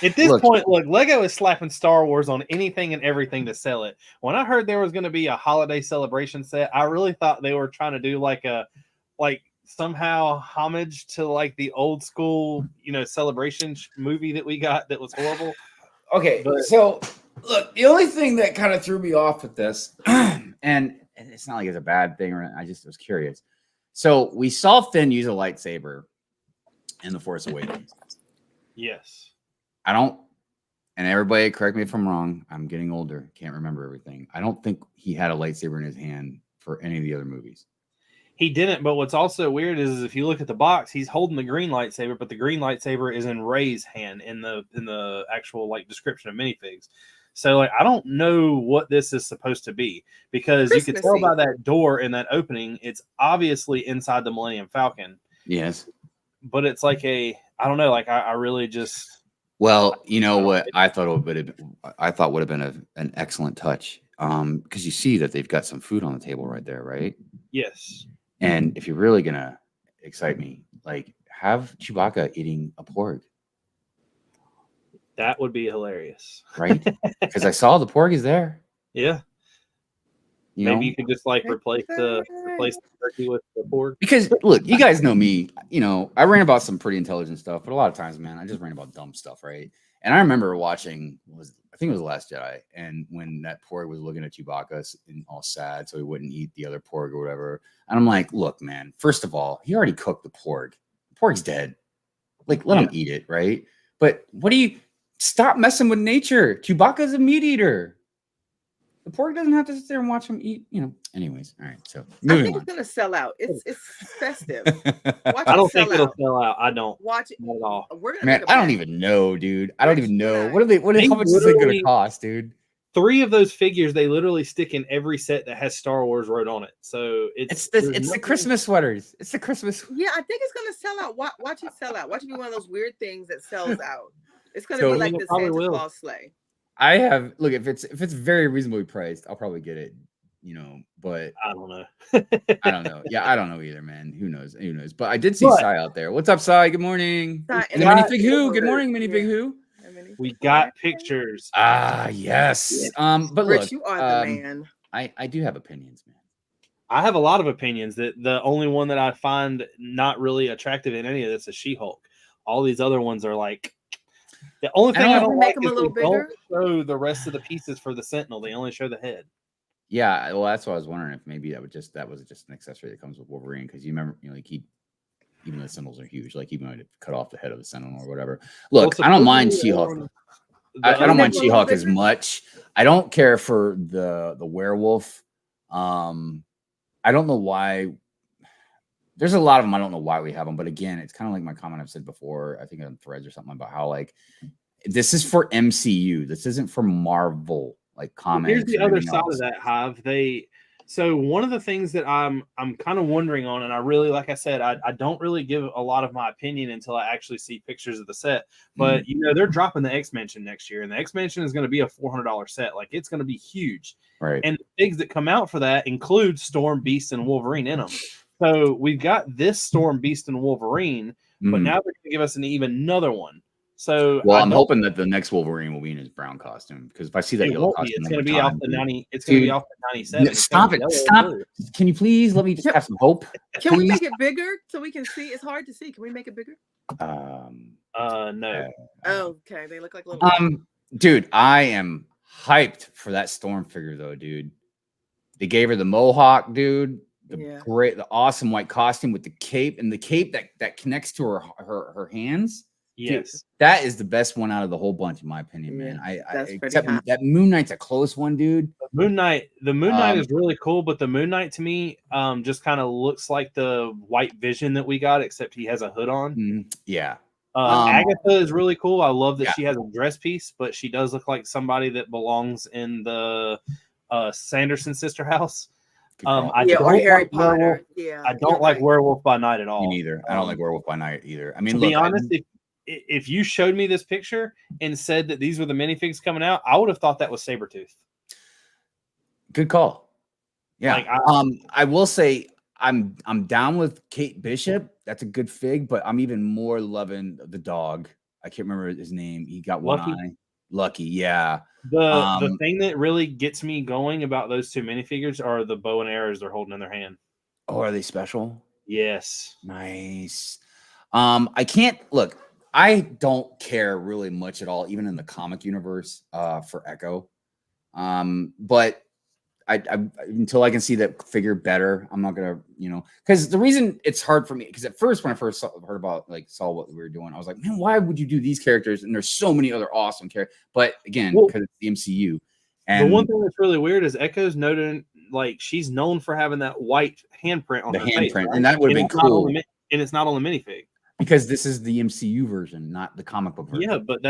At this point, look, Lego is slapping Star Wars on anything and everything to sell it. When I heard there was going to be a holiday celebration set, I really thought they were trying to do somehow homage to like the old school, celebration movie that we got that was horrible. Okay, so look, the only thing that kind of threw me off with this, and it's not like it's a bad thing, or I just was curious. So we saw Finn use a lightsaber in The Force Awakens. Yes. And everybody correct me if I'm wrong, I'm getting older, can't remember everything. I don't think he had a lightsaber in his hand for any of the other movies. He didn't, but what's also weird is if you look at the box, he's holding the green lightsaber, but the green lightsaber is in Rey's hand in the actual like description of minifigs. So like I don't know what this is supposed to be because you can tell by that door and that opening, it's obviously inside the Millennium Falcon. Yes. But it's like I don't know, like I really just. Well, you know what I thought would have been an excellent touch, because you see that they've got some food on the table right there, right? Yes. And if you're really gonna excite me, like have Chewbacca eating a porg. That would be hilarious, right? Because I saw the porg is there. Yeah. Maybe you could just like replace the turkey with the porg. Because look, you guys know me. I ran about some pretty intelligent stuff, but a lot of times, man, I just ran about dumb stuff, right? And I remember watching I think it was The Last Jedi, and when that porg was looking at Chewbacca and all sad, so he wouldn't eat the other porg or whatever. And I'm like, look, man, first of all, he already cooked the porg. The porg's dead. Like, let him eat it, right? But stop messing with nature. Chewbacca's a meat eater. The porg doesn't have to sit there and watch him eat, Anyways, all right. So I think it's gonna sell out. It's festive. I don't think it'll sell out. I don't watch it not at all. Man, I don't even know, dude. I don't even know. How much is it gonna cost, dude? 3 of those figures they literally stick in every set that has Star Wars wrote on it. So it's the Christmas sweaters. It's the Christmas. Yeah, I think it's gonna sell out. Watch it sell out. Watch it be one of those weird things that sells out. It's gonna be like the Santa Claus sleigh. I have if it's very reasonably priced, I'll probably get it you know, but I don't know. I don't know. Yeah, I don't know either, man. Who knows? Who knows? But I did see Sai out there. What's up, Sai? Good morning. Sai And the minifig who? Good morning, minifig who? We got pictures. Ah, yes. But Rich, look, you are the man. I do have opinions, man. I have a lot of opinions. That the only one that I find not really attractive in any of this is She-Hulk. All these other ones are like, the only thing I don't like is they don't show the rest of the pieces for the Sentinel. They only show the head. Yeah, well, that's what I was wondering, if maybe that was just an accessory that comes with Wolverine, because you remember, you know, like even the Sentinels are huge. Like, he might have cut off the head of the Sentinel or whatever. Look, I don't mind She-Hulk. I don't mind She-Hulk as much. I don't care for the werewolf. I don't know why. There's a lot of them. I don't know why we have them, but again, it's kind of like my comment I've said before. I think on Threads or something about how, like, this is for MCU. This isn't for Marvel, like, comics. Here's the other side of that, Hive. So one of the things that I'm kind of wondering on, and I really, like I said, I don't really give a lot of my opinion until I actually see pictures of the set. But you know, they're dropping the X-Mansion next year, and the X-Mansion is going to be a $400 set. Like, it's going to be huge. Right. And the figs that come out for that include Storm, Beast, and Wolverine in them. So we've got this Storm, Beast, and Wolverine, but now they're going to give us another one. So, well, I'm hoping that the next Wolverine will be in his brown costume, because if I see that yellow costume, it's going to be off the 90. It's going to be off the 97. Stop it! Stop! Can you please let me just have some hope? Can we make it bigger so we can see? It's hard to see. Can we make it bigger? No. Okay, they look like little. Dude, I am hyped for that Storm figure, though, dude. They gave her the mohawk, dude. The awesome white costume with the cape, and the cape that connects to her hands. Yes, dude, that is the best one out of the whole bunch, in my opinion, man. Except that Moon Knight's a close one, dude. The Moon Knight is really cool, but the Moon Knight to me just kind of looks like the White Vision that we got, except he has a hood on. Yeah. Agatha is really cool. I love that she has a dress piece, but she does look like somebody that belongs in the Sanderson sister house. I don't like Werewolf by Night at all. Me neither. I don't like Werewolf by Night either. I mean, to be honest, if you showed me this picture and said that these were the minifigs coming out, I would have thought that was Sabretooth. Good call. Yeah. I will say I'm down with Kate Bishop. That's a good fig, but I'm even more loving the dog. I can't remember his name. He got one eye. Lucky, yeah. The thing that really gets me going about those two minifigures are the bow and arrows they're holding in their hand. Oh, are they special? Yes. Nice. I can't look. I don't care really much at all, even in the comic universe, for Echo. But I until I can see that figure better, I'm not gonna, because the reason it's hard for me, because at first when I first heard about, saw what we were doing, I was like, man, why would you do these characters? And there's so many other awesome characters. But again, because it's the MCU. And the one thing that's really weird is Echo's noted, she's known for having that white handprint on her face, right? And that would have been cool. And it's not on the minifig. Because this is the MCU version, not the comic book version. Yeah, but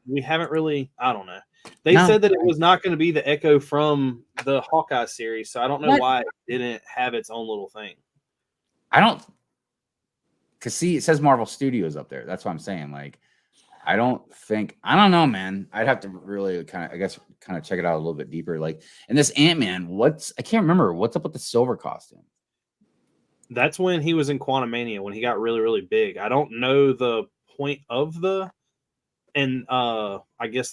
we haven't really, I don't know. They said that it was not going to be the Echo from the Hawkeye series, so I don't know why it didn't have its own little thing. Because see, it says Marvel Studios up there. That's what I'm saying. I don't know, man. I'd have to really kind of check it out a little bit deeper. And this Ant-Man, I can't remember. What's up with the silver costume? That's when he was in Quantumania, when he got really, really big. I don't know the point of I guess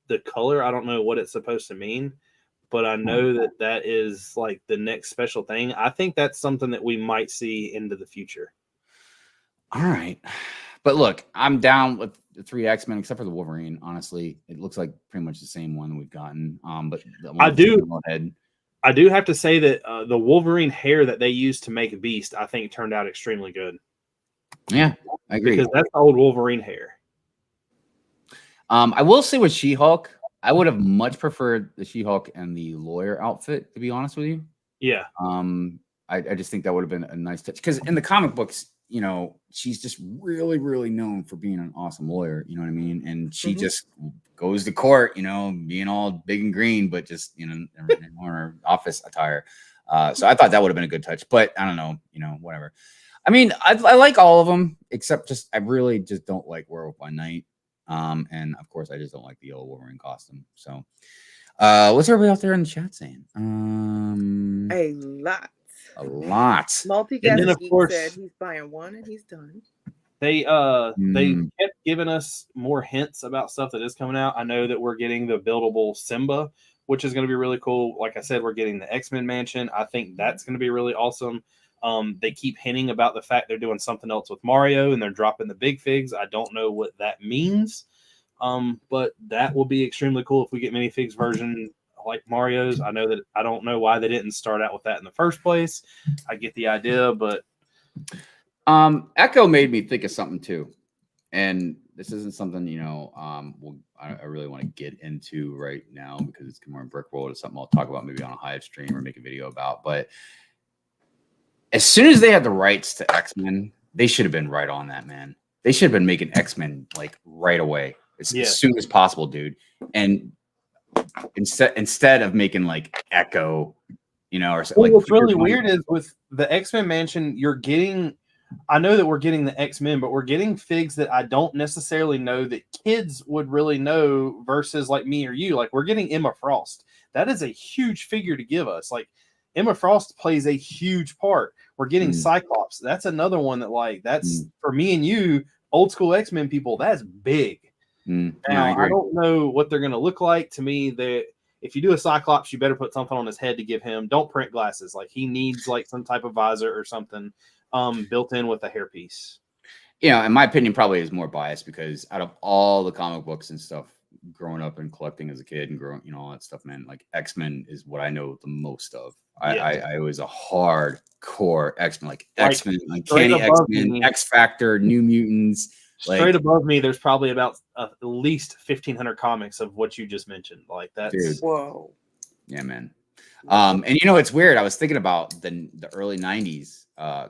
the color. I don't know what it's supposed to mean, but I know that is the next special thing. I think that's something that we might see into the future. All right. But look, I'm down with the 3 X-Men, except for the Wolverine. Honestly, it looks like pretty much the same one we've gotten. But I do have to say that the Wolverine hair that they used to make Beast, I think, turned out extremely good. Yeah, I agree. Because that's old Wolverine hair. I will say with She-Hulk, I would have much preferred the She-Hulk and the lawyer outfit, to be honest with you. Yeah. I just think that would have been a nice touch. Because in the comic books, she's just really, really known for being an awesome lawyer. You know what I mean? And she just goes to court, being all big and green, but just, in her office attire. So I thought that would have been a good touch, but I don't know, whatever. I mean, I like all of them, except I really just don't like Werewolf by Night. And of course I just don't like the yellow Wolverine costume. So, What's everybody out there in the chat saying? A lot. A lot. And then, Multi-guest of Geek course, said he's buying one and he's done. they kept giving us more hints about stuff that is coming out. I know that we're getting the buildable Simba, which is going to be really cool. Like I said, we're getting the X-Men mansion. I think that's going to be really awesome. They keep hinting about the fact they're doing something else with Mario and they're dropping the big figs. I don't know what that means. But that will be extremely cool if we get minifigs version like Mario's. I know that I don't know why they didn't start out with that in the first place. I get the idea, but Echo made me think of something too. And this isn't something, I really want to get into right now because it's more in Brick World. It's something I'll talk about maybe on a Hive stream or make a video about. But as soon as they had the rights to X-Men, they should have been right on that, man. They should have been making X-Men like right away, as soon as possible, dude. And instead of making like Echo, or something. What's really weird is with the X-Men mansion, you're getting. I know that we're getting the X-Men, but we're getting figs that I don't necessarily know that kids would really know versus like me or you. Like we're getting Emma Frost. That is a huge figure to give us. Like Emma Frost plays a huge part. We're getting Cyclops. That's another one that that's for me and you, old school X-Men people, that's big. Now, I don't know what they're going to look like. To me, that if you do a Cyclops, you better put something on his head to give him. Don't print glasses. Like he needs like some type of visor or something. Built in with a hairpiece. In my opinion, probably is more biased because out of all the comic books and stuff, growing up and collecting as a kid and growing, all that stuff, man, like X-Men is what I know the most of. I was a hardcore X-Men, like X-Men, Uncanny X-Men, X-Factor, New Mutants. Straight above me, there's probably about at least 1,500 comics of what you just mentioned. Like that's dude. Whoa. Yeah, man. And it's weird. I was thinking about the early 90s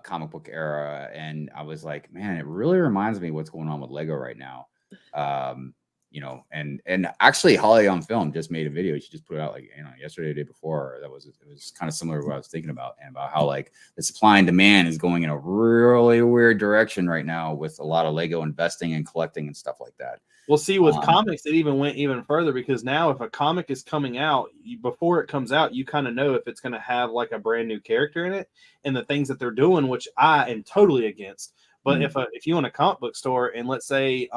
comic book era, and I was like, man, it really reminds me of what's going on with Lego right now. And actually Holly on Film just made a video. She just put it out like yesterday, the day before. It was kind of similar to what I was thinking about, and about how like the supply and demand is going in a really weird direction right now with a lot of Lego investing and collecting and stuff like that. We'll see with comics, it even went even further because now if a comic is coming out, before it comes out, you kind of know if it's going to have like a brand new character in it and the things that they're doing, which I am totally against. But if you own a comic book store and let's say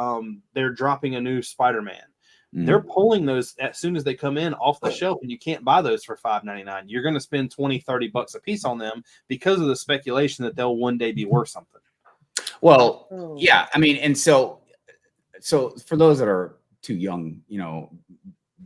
they're dropping a new Spider-Man, they're pulling those as soon as they come in off the shelf and you can't buy those for $5.99. You're going to spend $20-$30 a piece on them because of the speculation that they'll one day be worth something. Well, yeah, I mean, and so for those that are too young,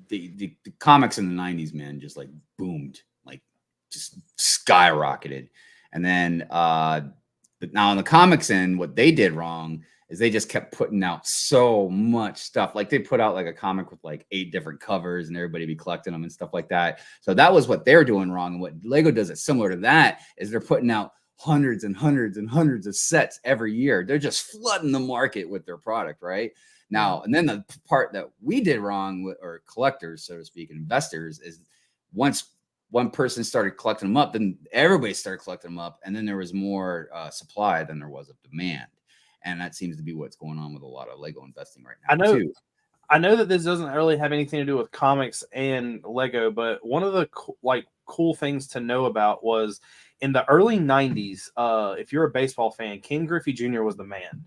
the comics in the 90s, man, just like boomed, like just skyrocketed. And then, but now on the comics end, what they did wrong is they just kept putting out so much stuff. Like they put out like a comic with like 8 different covers and everybody be collecting them and stuff like that. So that was what they're doing wrong. And what Lego does that's similar to that is they're putting out hundreds and hundreds and hundreds of sets every year. They're just flooding the market with their product right now. And then the part that we did wrong, or collectors, so to speak, investors, is once one person started collecting them up, then everybody started collecting them up. And then there was more supply than there was of demand. And that seems to be what's going on with a lot of Lego investing right now. I know that this doesn't really have anything to do with comics and Lego, but one of the cool things to know about was in the early 90s, if you're a baseball fan, Ken Griffey Jr. was the man.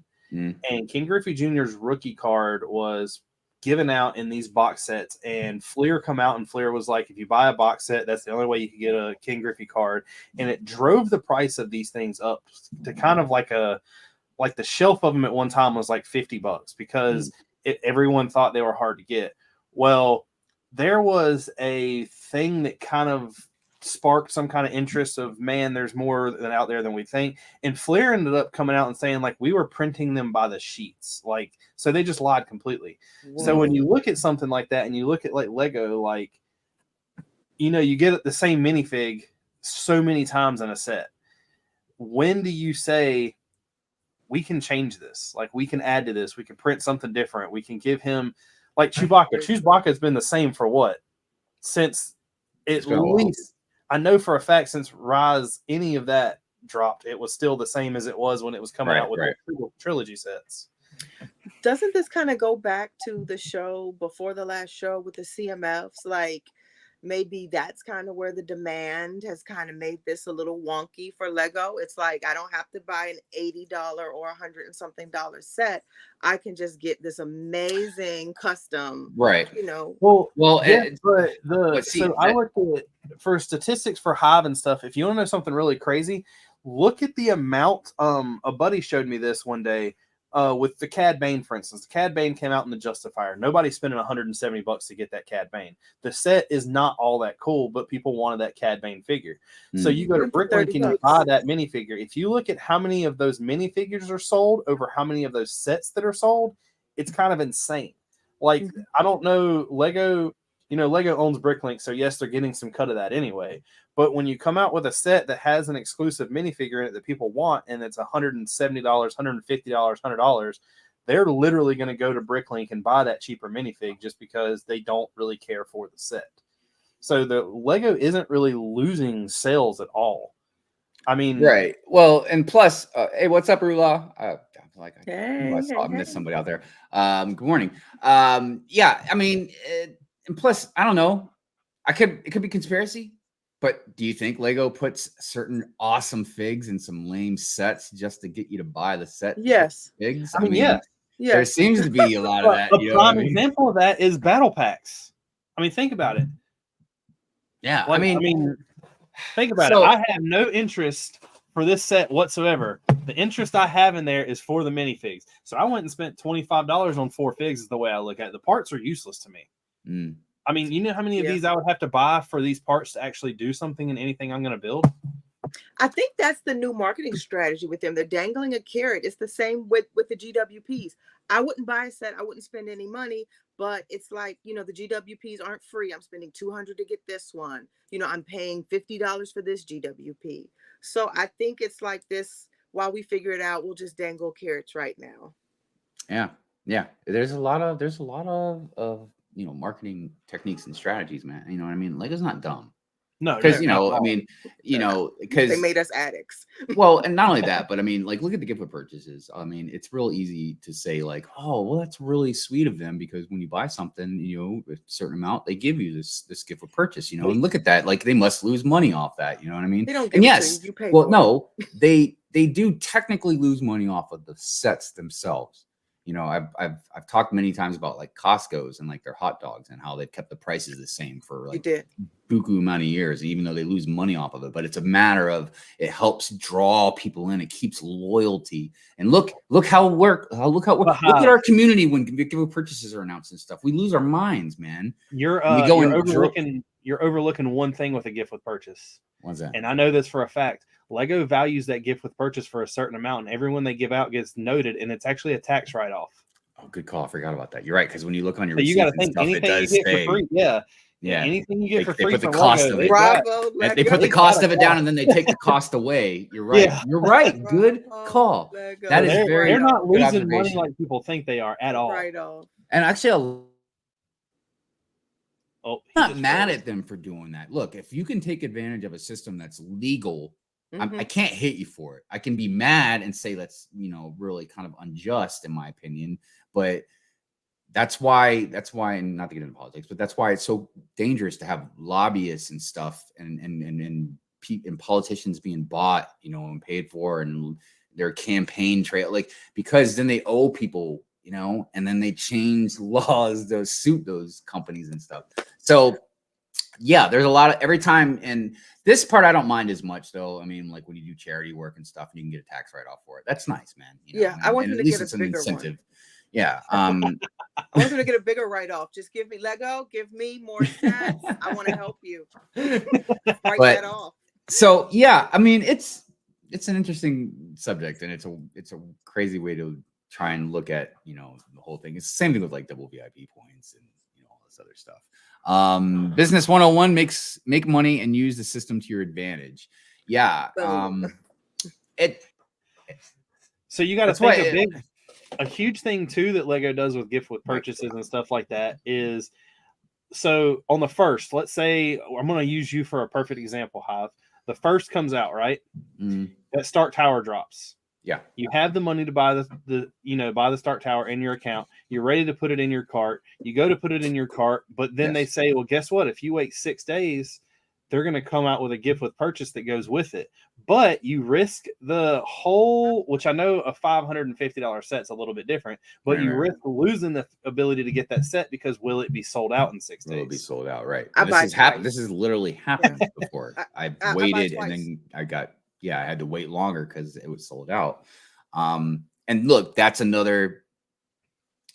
And Ken Griffey Jr.'s rookie card was given out in these box sets, and Fleer come out, and Fleer was like, if you buy a box set, that's the only way you can get a Ken Griffey card. And it drove the price of these things up to kind of like the shelf of them at one time was like $50 because everyone thought they were hard to get. Well, there was a thing that kind of sparked some kind of interest of, man, there's more than out there than we think. And Flair ended up coming out and saying like we were printing them by the sheets, like, so they just lied completely. Whoa. So when you look at something like that and you look at like Lego, like, you get the same minifig so many times in a set. When do you say we can change this? Like we can add to this, we can print something different, we can give him like Chewbacca. Chewbacca has been the same for what? Since at least I know for a fact since Rise, any of that dropped, it was still the same as it was when it was coming out with the trilogy sets. Doesn't this kind of go back to the show before the last show with the CMFs? Like maybe that's kind of where the demand has kind of made this a little wonky for Lego. It's like I don't have to buy an $80 or $100 and something set. I can just get this amazing custom, right? Well, yeah, but I looked at for statistics for Hive and stuff. If you want to know something really crazy, look at the amount. A buddy showed me this one day. With the Cad Bane, for instance, the Cad Bane came out in the Justifier. Nobody's spending $170 to get that Cad Bane. The set is not all that cool, but people wanted that Cad Bane figure. So you go to Bricklink and you buy that minifigure. If you look at how many of those minifigures are sold over how many of those sets that are sold, it's kind of insane. Like, I don't know, Lego, Lego owns Bricklink, so yes, they're getting some cut of that anyway. But when you come out with a set that has an exclusive minifigure in it that people want, and it's $170, $150, $100, they're literally going to go to Bricklink and buy that cheaper minifig just because they don't really care for the set. So the Lego isn't really losing sales at all. I mean, right. Well, and plus, hey, what's up, Rula? I missed somebody out there. Good morning. Yeah, I mean, and plus, I don't know. It could be conspiracy. But do you think Lego puts certain awesome figs in some lame sets just to get you to buy the set? Yes. Figs? I mean, yeah. There seems to be a lot of that. A prime example of that is battle packs. I mean, think about it. Yeah. Like, I mean, think about it. I have no interest for this set whatsoever. The interest I have in there is for the minifigs. So I went and spent $25 on 4 figs is the way I look at it. The parts are useless to me. I mean, you know how many of these I would have to buy for these parts to actually do something in anything I'm going to build? I think that's the new marketing strategy with them. They're dangling a carrot. It's the same with the GWPs. I wouldn't buy a set. I wouldn't spend any money, but it's like, the GWPs aren't free. I'm spending $200 to get this one. I'm paying $50 for this GWP. So I think it's like this, while we figure it out, we'll just dangle carrots right now. Yeah. Yeah. There's a lot of marketing techniques and strategies, man. You know what I mean? Lego's not dumb. No, because because they made us addicts. Well, and not only that, but I mean, like, look at the gift with purchases. I mean, it's real easy to say, like, oh, well, that's really sweet of them because when you buy something, a certain amount, they give you this gift with purchase, and look at that, like, they must lose money off that. You know what I mean? They don't give and yes, you pay well, no, they do technically lose money off of the sets themselves. I've talked many times about like Costco's and like their hot dogs and how they've kept the prices the same for like buku amount of years, even though they lose money off of it. But it's a matter of it helps draw people in. It keeps loyalty. And look how it works. Look at our community when gift purchases are announced and stuff. We lose our minds, man. You're overlooking one thing with a gift with purchase. What's that? And I know this for a fact. Lego values that gift with purchase for a certain amount, and everyone they give out gets noted, and it's actually a tax write-off. Oh, good call. I forgot about that. You're right, because when you look on your you got to think anything you get for free. Yeah. Anything you get for free. They put the cost of it. They put the cost of it down, and then they take the cost away. You're right. Yeah. You're right. Good call. That is very. They're not losing money like people think they are at all. Right on. And actually, I'm not mad at them for doing that. Look, if you can take advantage of a system that's legal. I can't hate you for it. I can be mad and say that's, really kind of unjust in my opinion, but that's why, and not to get into politics, but that's why it's so dangerous to have lobbyists and stuff and politicians being bought, and paid for, and their campaign trail, like, because then they owe people, and then they change laws to suit those companies and stuff. So yeah, there's a lot of every time, and this part I don't mind as much though. I mean, like when you do charity work and stuff, and you can get a tax write-off for it. That's nice, man. Yeah, I want them to get a bigger one. Yeah, I want them to get a bigger write-off. Just give me Lego, give me more stats. I want to help you write that off. So yeah, I mean, it's an interesting subject, and it's a crazy way to try and look at the whole thing. It's the same thing with like double VIP points and all this other stuff. Business 101, make money and use the system to your advantage. Yeah. So you got to think a huge thing too that Lego does with gift with purchases and stuff like that is, so on the first, let's say I'm going to use you for a perfect example, Hive. The first comes out, right? That Stark Tower drops. Yeah. You have the money to buy buy the Stark Tower in your account. You're ready to put it in your cart. You go to put it in your cart, but then they say, well, guess what? If you wait 6 days, they're going to come out with a gift with purchase that goes with it. But you risk the whole, which I know a $550 set's a little bit different, but you risk losing the ability to get that set because will it be sold out in 6 days? Will it be sold out? Right. This has literally happened before. I waited and then I had to wait longer because it was sold out. And look, that's another,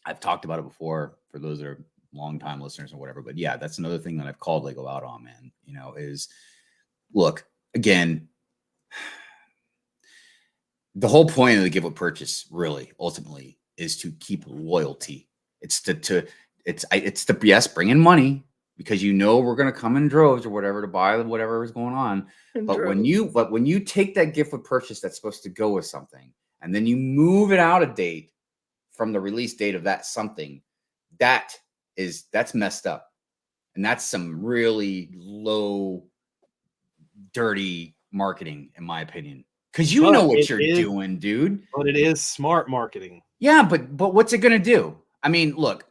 I've talked about it before for those that are longtime listeners or whatever, but yeah, that's another thing that I've called Lego out on, man, is look, again, the whole point of the give with purchase really ultimately is to keep loyalty. It's to yes, bring in money because we're going to come in droves or whatever to buy whatever is going on. But when you take that gift with purchase that's supposed to go with something and then you move it out a date from the release date of that something, that's messed up. And that's some really low, dirty marketing, in my opinion. Because you know what you're doing, dude. But it is smart marketing. Yeah, but what's it gonna do? I mean, look,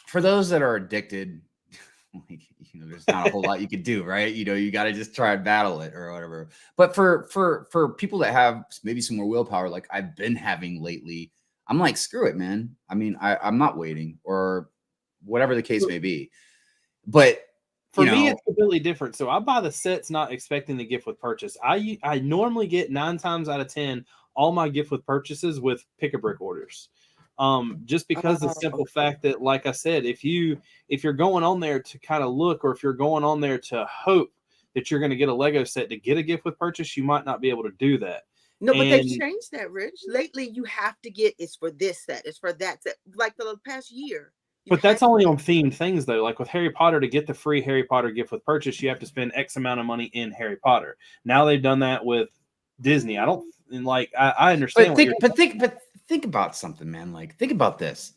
for those that are addicted, there's not a whole lot you could do, right? You got to just try and battle it or whatever. But for people that have maybe some more willpower, like I've been having lately, I'm like, screw it, man. I mean, I'm not waiting or whatever the case may be. But for me, it's completely different. So I buy the sets not expecting the gift with purchase. I normally get 9 times out of 10 all my gift with purchases with pick-a-brick orders. Just because the simple fact that, like I said, if you're going on there to kind of look, or if you're going on there to hope that you're going to get a Lego set to get a gift with purchase, you might not be able to do that. No, but they've changed that, Rich. Lately, you have to get it's for this set, it's for that set. Like the past year. But that's only on themed things, though. Like with Harry Potter, to get the free Harry Potter gift with purchase, you have to spend X amount of money in Harry Potter. Now they've done that with Disney. I understand. But think about something, man. Like, think about this.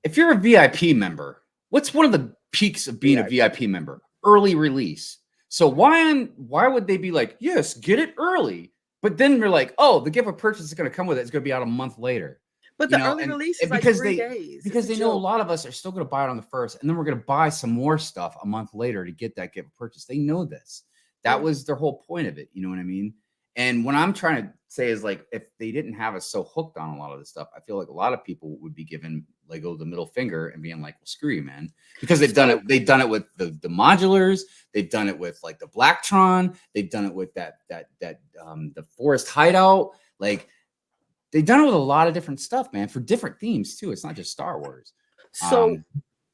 If you're a VIP member, what's one of the peaks of being a VIP member? Early release. So why would they be like, yes, get it early? But then we're like, oh, the gift of purchase is going to come with it. It's going to be out a month later. But the early release is like 3 days. Because they know a lot of us are still going to buy it on the first, and then we're going to buy some more stuff a month later to get that gift of purchase. They know this. That was their whole point of it. You know what I mean? And what I'm trying to say is, like, if they didn't have us so hooked on a lot of this stuff, I feel like a lot of people would be giving Lego the middle finger and being like, well, screw you, man. Because they've done it. They've done it with the modulars. They've done it with like the Blacktron. They've done it with the Forest Hideout. Like, they've done it with a lot of different stuff, man, for different themes too. It's not just Star Wars. So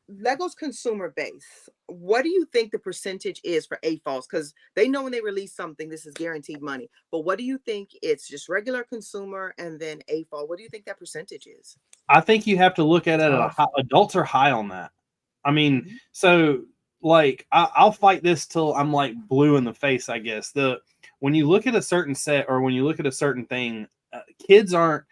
Lego's consumer base, what do you think the percentage is for AFOLs? Because they know when they release something, this is guaranteed money. But what do you think it's just regular consumer and then AFOL? What do you think that percentage is? I think you have to look at it. Adults are high on that. I mean, so like I'll fight this till I'm like blue in the face, I guess. When you look at a certain set or when you look at a certain thing, kids aren't.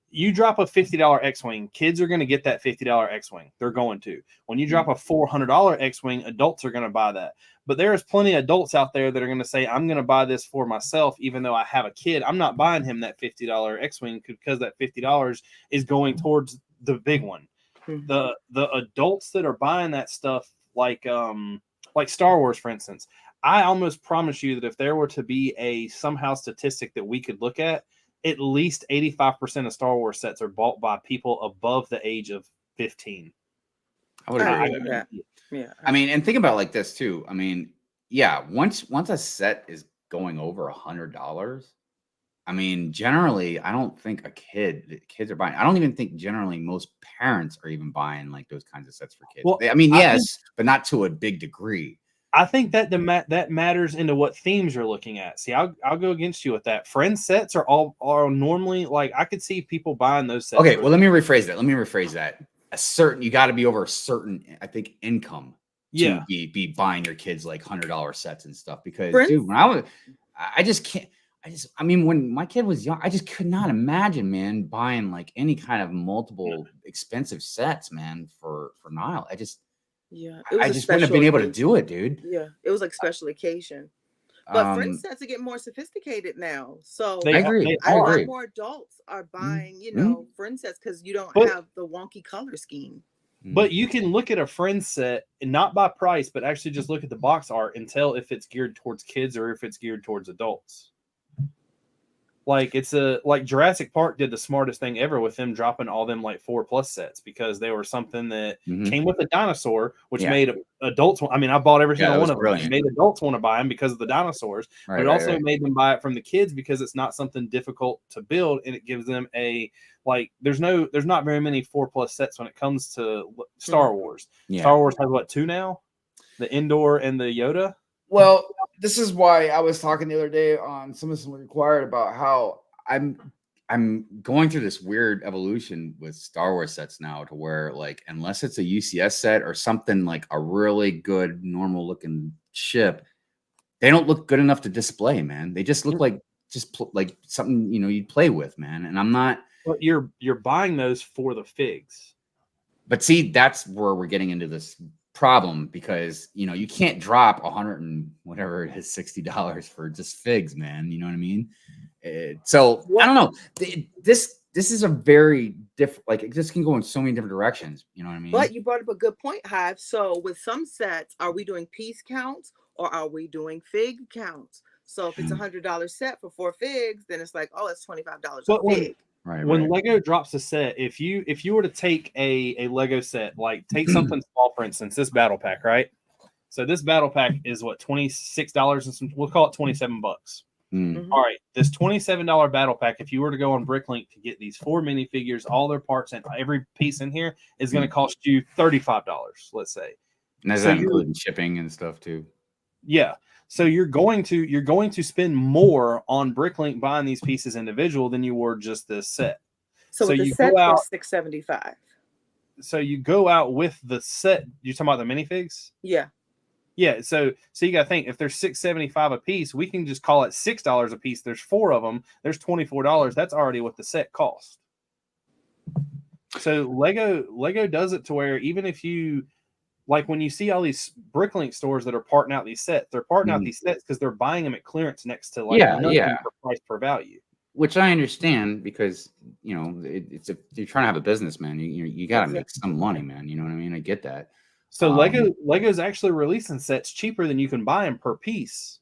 You drop a $50 X-Wing, kids are going to get that $50 X-Wing. They're going to. When you drop a $400 X-Wing, adults are going to buy that. But there's plenty of adults out there that are going to say, I'm going to buy this for myself, even though I have a kid. I'm not buying him that $50 X-Wing because that $50 is going towards the big one. Mm-hmm. The adults that are buying that stuff, like Star Wars, for instance, I almost promise you that if there were to be a somehow statistic that we could look at least 85% of Star Wars sets are bought by people above the age of 15. I would agree with that. Yeah. I mean, and think about it like this too. I mean, yeah, once a set is going over $100, I mean, generally, I don't think kids are buying. I don't even think generally most parents are even buying like those kinds of sets for kids. Well, I mean, yes, but not to a big degree. I think that that matters into what themes you're looking at. See, I'll go against you with that. Friend sets are normally like I could see people buying those sets. Okay, well, let me rephrase that. You got to be over a certain, I think, income to be buying your kids like $100 sets and stuff. Because dude, when I mean, when my kid was young, I just could not imagine, man, buying like any kind of multiple expensive sets, man, for Niall. I just wouldn't have been able to do it, dude. Yeah, it was like special occasion. But friend sets are getting more sophisticated now. So I agree. a lot more adults are buying, friend sets because you don't have the wonky color scheme. But you can look at a friend set and not by price, but actually just look at the box art and tell if it's geared towards kids or if it's geared towards adults. Like Jurassic Park did the smartest thing ever with them dropping all them like 4+ sets because they were something that came with a dinosaur, which made adults. I mean, I bought every single one of them. It made adults want to buy them because of the dinosaurs, but it also made them buy it from the kids because it's not something difficult to build, and it gives them a There's not very many 4+ sets when it comes to Star Wars. Yeah. Star Wars has what, 2 now? The Endor and the Yoda. Well, this is why I was talking the other day on Something Required about how I'm going through this weird evolution with Star Wars sets now to where, like, unless it's a UCS set or something like a really good normal looking ship, they don't look good enough to display, man. They just look like like something you'd play with, man. And I'm not. But you're buying those for the figs. But see, that's where we're getting into this problem because you can't drop $100 and whatever it is, $60 for just figs, man. You know what I mean? So I don't know. This is a very different. Like, it just can go in so many different directions. You know what I mean? But you brought up a good point, Hive. So with some sets, are we doing piece counts or are we doing fig counts? So if it's $100 set for 4 figs, then it's like, oh, it's $25 a fig. When Lego drops a set, if you were to take a Lego set, like take something small, for instance, this battle pack, right? So this battle pack is what, $26 and some, we'll call it $27. All right, this $27 battle pack, if you were to go on Bricklink to get these 4 minifigures, all their parts and every piece in here is going to cost you $35, let's say. And that's not including shipping and stuff too. Yeah. So you're going to spend more on Bricklink buying these pieces individual than you were just this set. So the set was $675. So you go out with the set. You're talking about the minifigs? Yeah. Yeah. So you got to think, if there's $675 a piece, we can just call it $6 a piece. There's 4 of them. There's $24. That's already what the set cost. So Lego does it to where even if you, like, when you see all these Bricklink stores that are parting out these sets, they're parting out these sets because they're buying them at clearance next to for price per value. Which I understand because it's you're trying to have a business, man. You got to make some money, man. You know what I mean? I get that. So Lego's actually releasing sets cheaper than you can buy them per piece.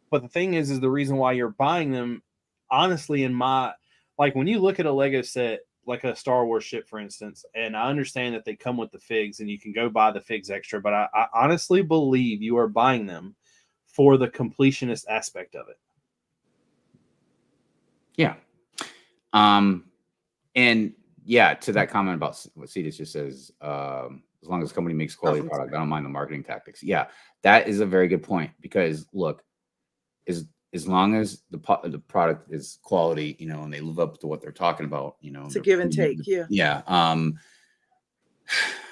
But the thing is the reason why you're buying them, honestly, when you look at a Lego set, like a Star Wars ship, for instance, and I understand that they come with the figs and you can go buy the figs extra, but I honestly believe you are buying them for the completionist aspect of it. Yeah. And yeah, to that comment about what Cetus just says, as long as the company makes quality product, I don't mind the marketing tactics. Yeah, that is a very good point because look, as long as the product is quality, and they live up to what they're talking about, it's a give and take. Yeah. Yeah.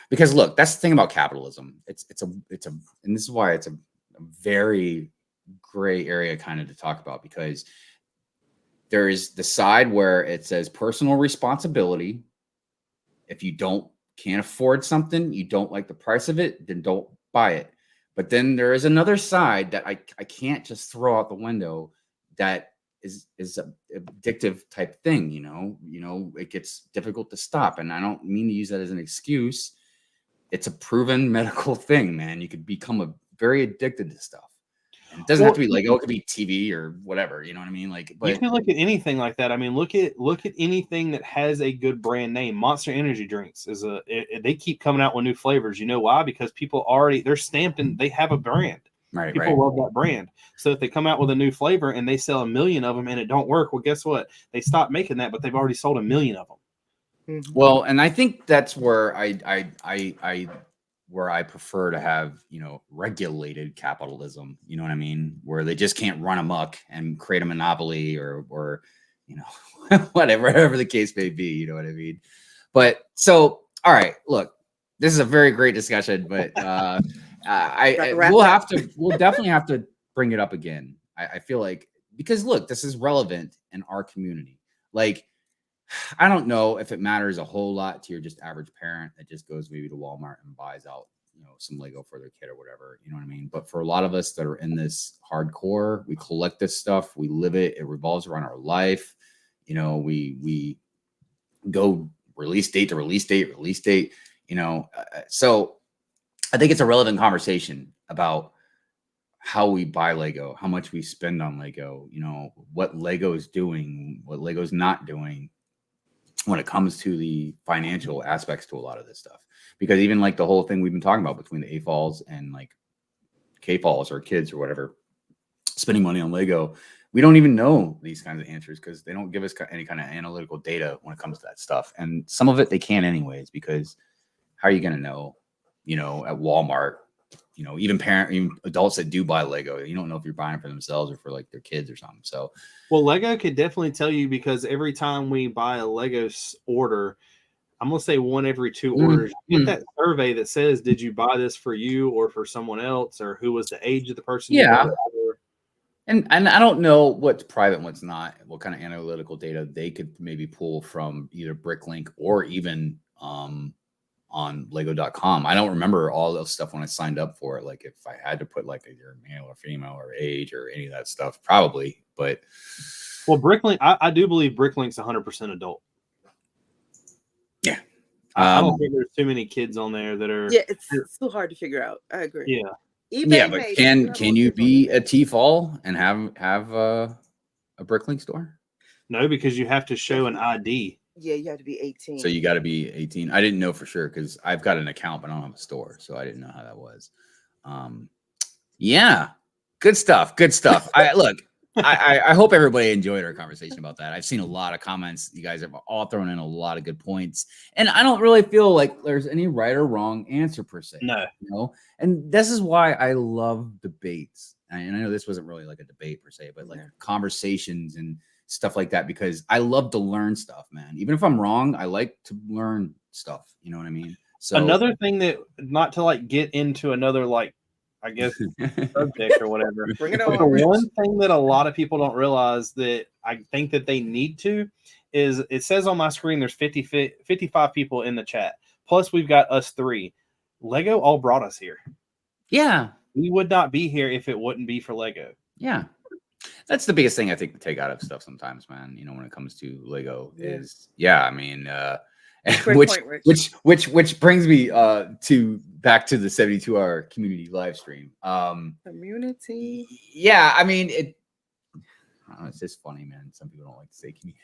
Because look, that's the thing about capitalism. It's a, and this is why it's a very gray area kind of to talk about, because there is the side where it says personal responsibility. If you can't afford something, you don't like the price of it, then don't buy it. But then there is another side that I can't just throw out the window that is an addictive type thing, it gets difficult to stop. And I don't mean to use that as an excuse. It's a proven medical thing, man. You could become very addicted to stuff. And it doesn't have to be Lego, it could be TV or whatever, you know what I mean? But you can look at anything like that. I mean, look at anything that has a good brand name. Monster Energy drinks they keep coming out with new flavors. You know why? Because people they're stamped and they have a brand. Right. People love that brand. So if they come out with a new flavor and they sell 1 million of them and it don't work, well, guess what? They stop making that, but they've already sold 1 million of them. Well, and I think that's where I prefer to have, regulated capitalism, you know what I mean? Where they just can't run amok and create a monopoly or whatever the case may be, you know what I mean? But so, all right, look, this is a very great discussion, but we'll definitely have to bring it up again. I feel like, because look, this is relevant in our community. Like, I don't know if it matters a whole lot to your just average parent that just goes maybe to Walmart and buys out some Lego for their kid or whatever, you know what I mean? But for a lot of us that are in this hardcore, we collect this stuff, we live it, it revolves around our life. We go release date to release date, so I think it's a relevant conversation about how we buy Lego, how much we spend on Lego, what Lego is doing, what Lego's not doing when it comes to the financial aspects to a lot of this stuff. Because even like the whole thing we've been talking about between the AFOLs and like KFOLs or kids or whatever, spending money on Lego, we don't even know these kinds of answers because they don't give us any kind of analytical data when it comes to that stuff. And some of it they can't anyways, because how are you going to know, at Walmart, even adults that do buy Lego, you don't know if you're buying for themselves or for like their kids or something. So, well, Lego could definitely tell you, because every time we buy a Lego order, I'm going to say 1 every 2 orders, you get that survey that says, did you buy this for you or for someone else, or who was the age of the person? Yeah. And I don't know what's private and what's not, what kind of analytical data they could maybe pull from either BrickLink or even on Lego.com. I don't remember all those stuff when I signed up for it. Like if I had to put like either male or female or age or any of that stuff, probably. But well, BrickLink, I do believe BrickLink's 100% adult. Yeah. I don't think there's too many kids on there that are. Yeah, it's so hard to figure out. I agree. Yeah. eBay but can you be a TFOL and have a BrickLink store? No, because you have to show an ID. Yeah, you have to be 18. So you got to be 18. I didn't know for sure because I've got an account, but I don't have a store, so I didn't know how that was. Yeah, good stuff. Good stuff. I hope everybody enjoyed our conversation about that. I've seen a lot of comments. You guys have all thrown in a lot of good points, and I don't really feel like there's any right or wrong answer per se. No. And this is why I love debates. And I know this wasn't really like a debate per se, but like conversations and stuff like that, because I love to learn stuff, man. Even if I'm wrong, I like to learn stuff. You know what I mean? So another thing that, not to like get into another like, I guess, subject or whatever. Bring it on. The one thing that a lot of people don't realize that I think that they need to is, it says on my screen there's 55 people in the chat. Plus we've got us 3. Lego all brought us here. Yeah. We would not be here if it wouldn't be for Lego. Yeah. That's the biggest thing I think to take out of stuff sometimes, man. When it comes to Lego is, I mean, which brings me back to the 72-hour community live stream. Community. Yeah, I mean it's just funny, man. Some people don't like to say community.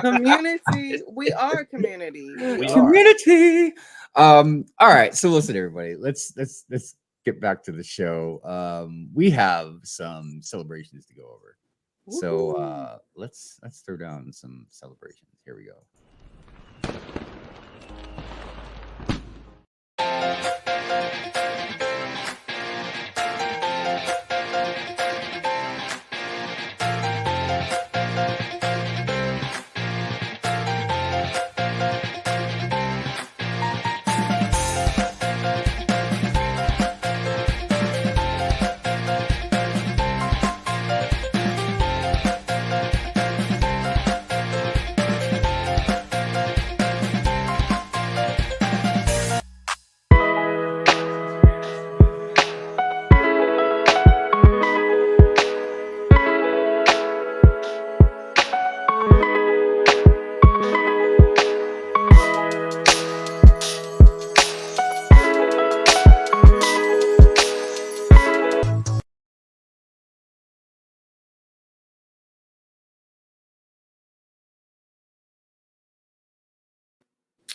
Community. We are a community. Community. All right. So listen, everybody. Let's get back to the show. We have some celebrations to go over. Woo-hoo. So let's throw down some celebrations. Here we go.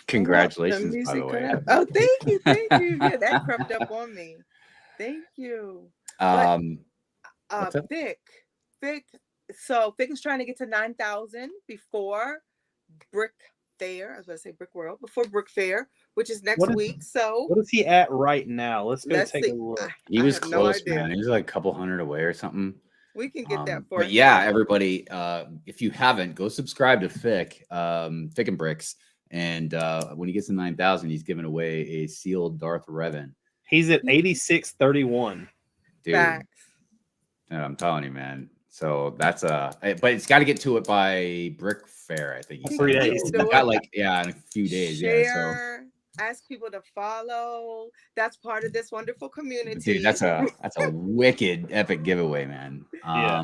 Congratulations, by the way. Oh, thank you. Yeah, that crept up on me. Thank you. Vic. So Vic is trying to get to 9,000 before Brick Fair. I was going to say Brick World, before Brick Fair, which is next week. So what is he at right now? Let's take a look. He was close, man. He was like a couple hundred away or something. We can get that for But yeah, everybody, if you haven't, go subscribe to Fick and Bricks. And when he gets to 9,000, he's giving away a sealed Darth Revan. He's at 8631. Dude, I'm telling you, man. So that's but it's got to get to it by Brick Fair, I think. 3 days. Got in a few days. Share Ask people to follow. That's part of this wonderful community. Dude, that's a wicked epic giveaway, man. Yeah.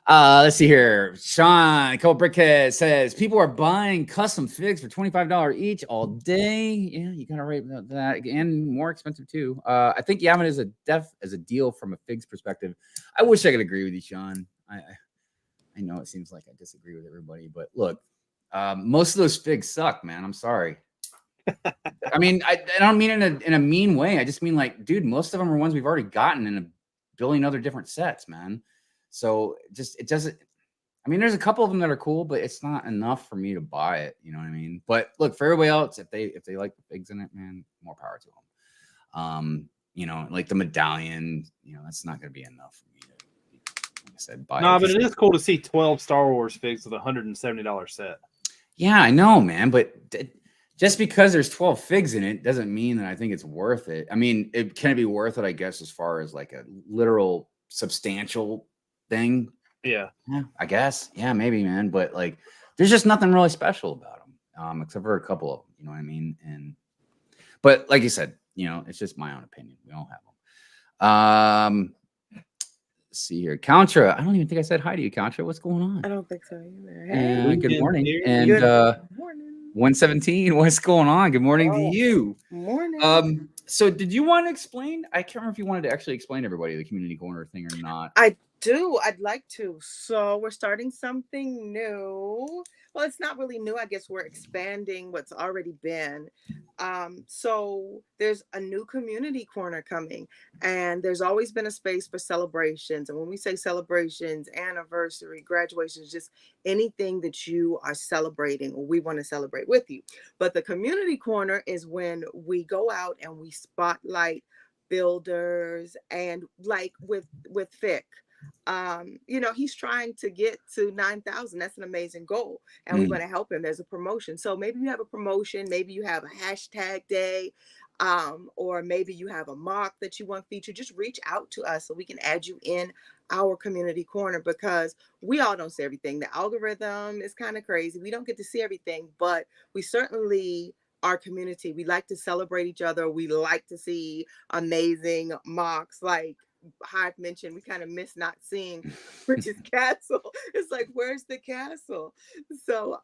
Let's see here. Sean, Brick Hive says people are buying custom figs for $25 each all day. Yeah, you gotta rate that, and more expensive too. I think Yaman is a deal from a figs perspective. I wish I could agree with you, Sean. I know it seems like I disagree with everybody, but look, most of those figs suck, man. I'm sorry. I mean, I don't mean in a mean way. I just mean like, dude, most of them are ones we've already gotten in a billion other different sets, man. So it doesn't. I mean, there's a couple of them that are cool, but it's not enough for me to buy it. You know what I mean? But look, for everybody else, if they like the figs in it, man, more power to them. You know, like the medallion, you know, that's not going to be enough for me to, like I said, buy. No, but it is cool to see 12 Star Wars figs with a $170 set. Yeah, I know, man, but just because there's 12 figs in it doesn't mean that I think it's worth it. I mean, it can be worth it, I guess, as far as like a literal substantial thing. Yeah, I guess. Yeah, maybe, man. But like, there's just nothing really special about them, except for a couple of them. You know what I mean? But like you said, you know, it's just my own opinion. We don't have them. Let's see here, Contra. I don't even think I said hi to you, Contra. What's going on? I don't think so either. Hey, good morning. And good morning. 117. What's going on? Good morning to you. Morning. So did you want to explain? I can't remember if you wanted to actually explain to everybody the community corner thing or not. I do. I'd like to. So we're starting something new. Well, it's not really new. I guess we're expanding what's already been. So there's a new community corner coming, and there's always been a space for celebrations. And when we say celebrations, anniversary, graduations, just anything that you are celebrating or we want to celebrate with you. But the community corner is when we go out and we spotlight builders, and like with Vic. You know, he's trying to get to 9,000. That's an amazing goal, and we want to help him. There's a promotion, so maybe you have a promotion, maybe you have a hashtag day, or maybe you have a mock that you want featured. Just reach out to us so we can add you in our community corner, because we all don't see everything. The algorithm is kind of crazy. We don't get to see everything, but we certainly, our community, we like to celebrate each other. We like to see amazing mocks. Like Hive mentioned, we kind of miss not seeing Bridget's castle. It's like, where's the castle? So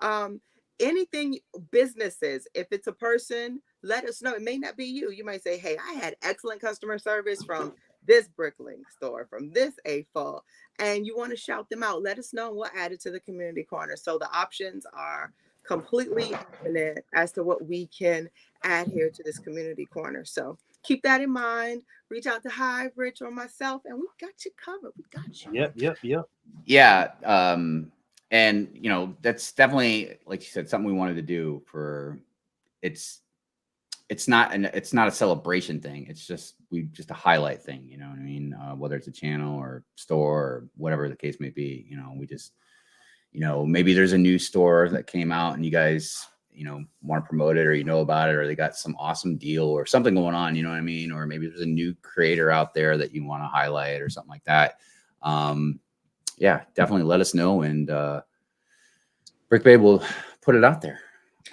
anything, businesses, if it's a person, let us know. It may not be you. You might say, hey, I had excellent customer service from this Bricklink store, from this AFOL, and you want to shout them out. Let us know, and we'll add it to the community corner. So the options are completely infinite as to what we can add here to this community corner. So keep that in mind. Reach out to Hive, Rich, or myself, and we got you covered. We got you. Yep. Yeah. And you know, that's definitely, like you said, something we wanted to do for it's not a celebration thing. It's just a highlight thing. You know what I mean? Whether it's a channel or store or whatever the case may be, you know, we just, you know, maybe there's a new store that came out and you guys, you know, want to promote it, or you know about it, or they got some awesome deal or something going on, you know what I mean? Or maybe there's a new creator out there that you want to highlight or something like that. Yeah, definitely let us know, and Brick Babe will put it out there.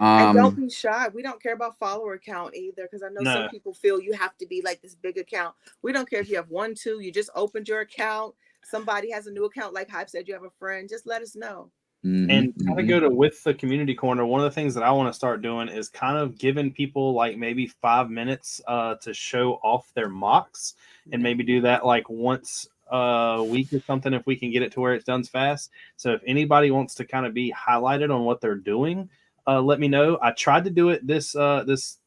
And don't be shy. We don't care about follower count either, because I know some people feel you have to be like this big account. We don't care if you have 1, 2, you just opened your account. Somebody has a new account, like Hype said, you have a friend, just let us know. And kind of go to with the community corner. One of the things that I want to start doing is kind of giving people like maybe 5 minutes to show off their mocks, and maybe do that like once a week or something, if we can get it to where it's done fast. So if anybody wants to kind of be highlighted on what they're doing, let me know. I tried to do it this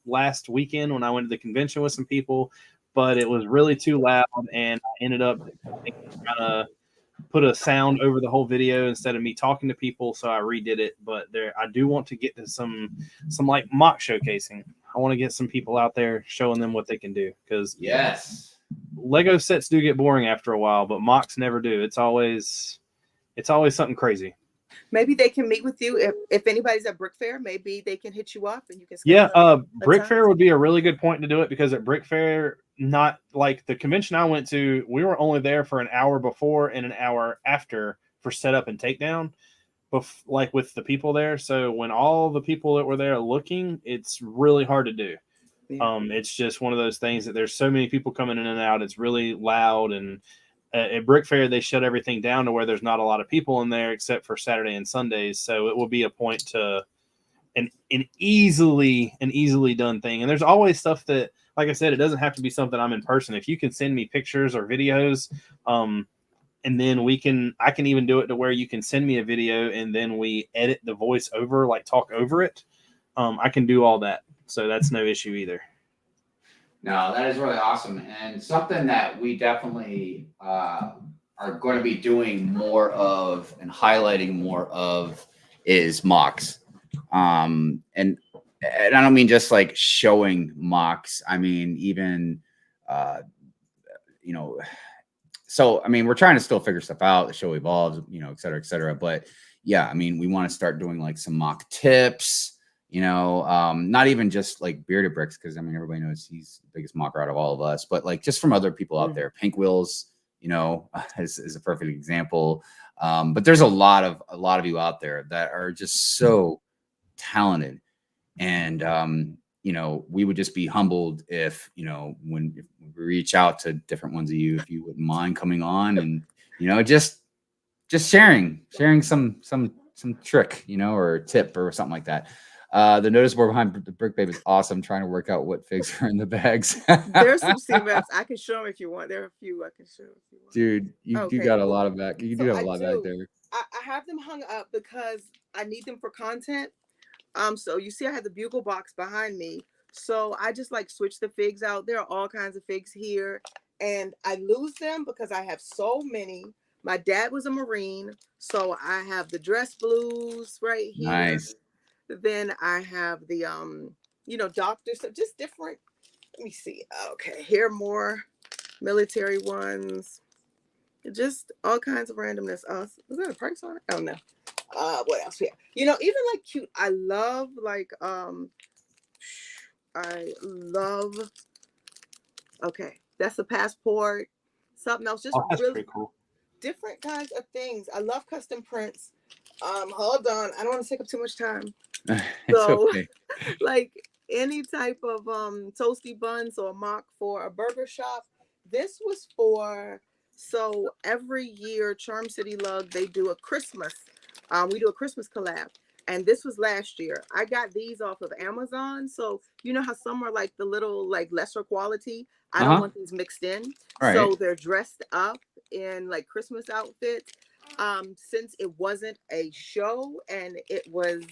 last weekend when I went to the convention with some people, but it was really too loud, and I ended up kind of put a sound over the whole video instead of me talking to people, so I redid it. But I do want to get to some like mock showcasing. I want to get some people out there showing them what they can do, because yes, Lego sets do get boring after a while, but mocks never do. It's always something crazy. Maybe they can meet with you if anybody's at Brick Fair. Maybe they can hit you up and you can. Brick Fair would be a really good point to do it, because at Brick Fair, not like the convention I went to, we were only there for an hour before and an hour after for setup and takedown. like with the people there. So when all the people that were there looking, it's really hard to do. Yeah. It's just one of those things that there's so many people coming in and out. It's really loud, and at Brick Fair they shut everything down to where there's not a lot of people in there except for Saturday and Sundays. So it will be a point to an easily done thing. And there's always stuff that, like I said, it doesn't have to be something I'm in person. If you can send me pictures or videos, and then I can even do it to where you can send me a video and then we edit the voice over, like talk over it. I can do all that. So that's no issue either. No, that is really awesome. And something that we definitely are going to be doing more of and highlighting more of is mocks. And I don't mean just like showing mocks. I mean, even, so, I mean, we're trying to still figure stuff out. The show evolves, et cetera, et cetera. But yeah, I mean, we want to start doing like some mock tips, not even just like Bearded Brix, because I mean, everybody knows he's the biggest mocker out of all of us, but like just from other people out there. Pink Wheels, is a perfect example. But there's a lot of you out there that are just so talented. And, we would just be humbled if, when we reach out to different ones of you, if you wouldn't mind coming on and, just sharing some trick, or tip or something like that. The notice board behind the Brick Babe is awesome. Trying to work out what figs are in the bags. There's some CMFs. I can show them if you want. There are a few I can show if you want. Dude, you got a lot of back. You do have a lot back there. I have them hung up because I need them for content. So you see I have the bugle box behind me. So I just like switch the figs out. There are all kinds of figs here. And I lose them because I have so many. My dad was a Marine. So I have the dress blues right here. Nice. Then I have the doctors, so just different. Let me see. Okay, here are more military ones. Just all kinds of randomness. Is that a price on it? Oh no. What else? Yeah. Even like cute. I love okay, that's a passport. Something else. Just that's really pretty cool. Different kinds of things. I love custom prints. Hold on. I don't want to take up too much time. So okay. Like any type of toasty buns or mock for a burger shop. This was so every year Charm City Lug, they do a Christmas. We do a Christmas collab. And this was last year. I got these off of Amazon. So you know how some are like the little like lesser quality. I don't want these mixed in. Right. So they're dressed up in like Christmas outfits. Since it wasn't a show and it was,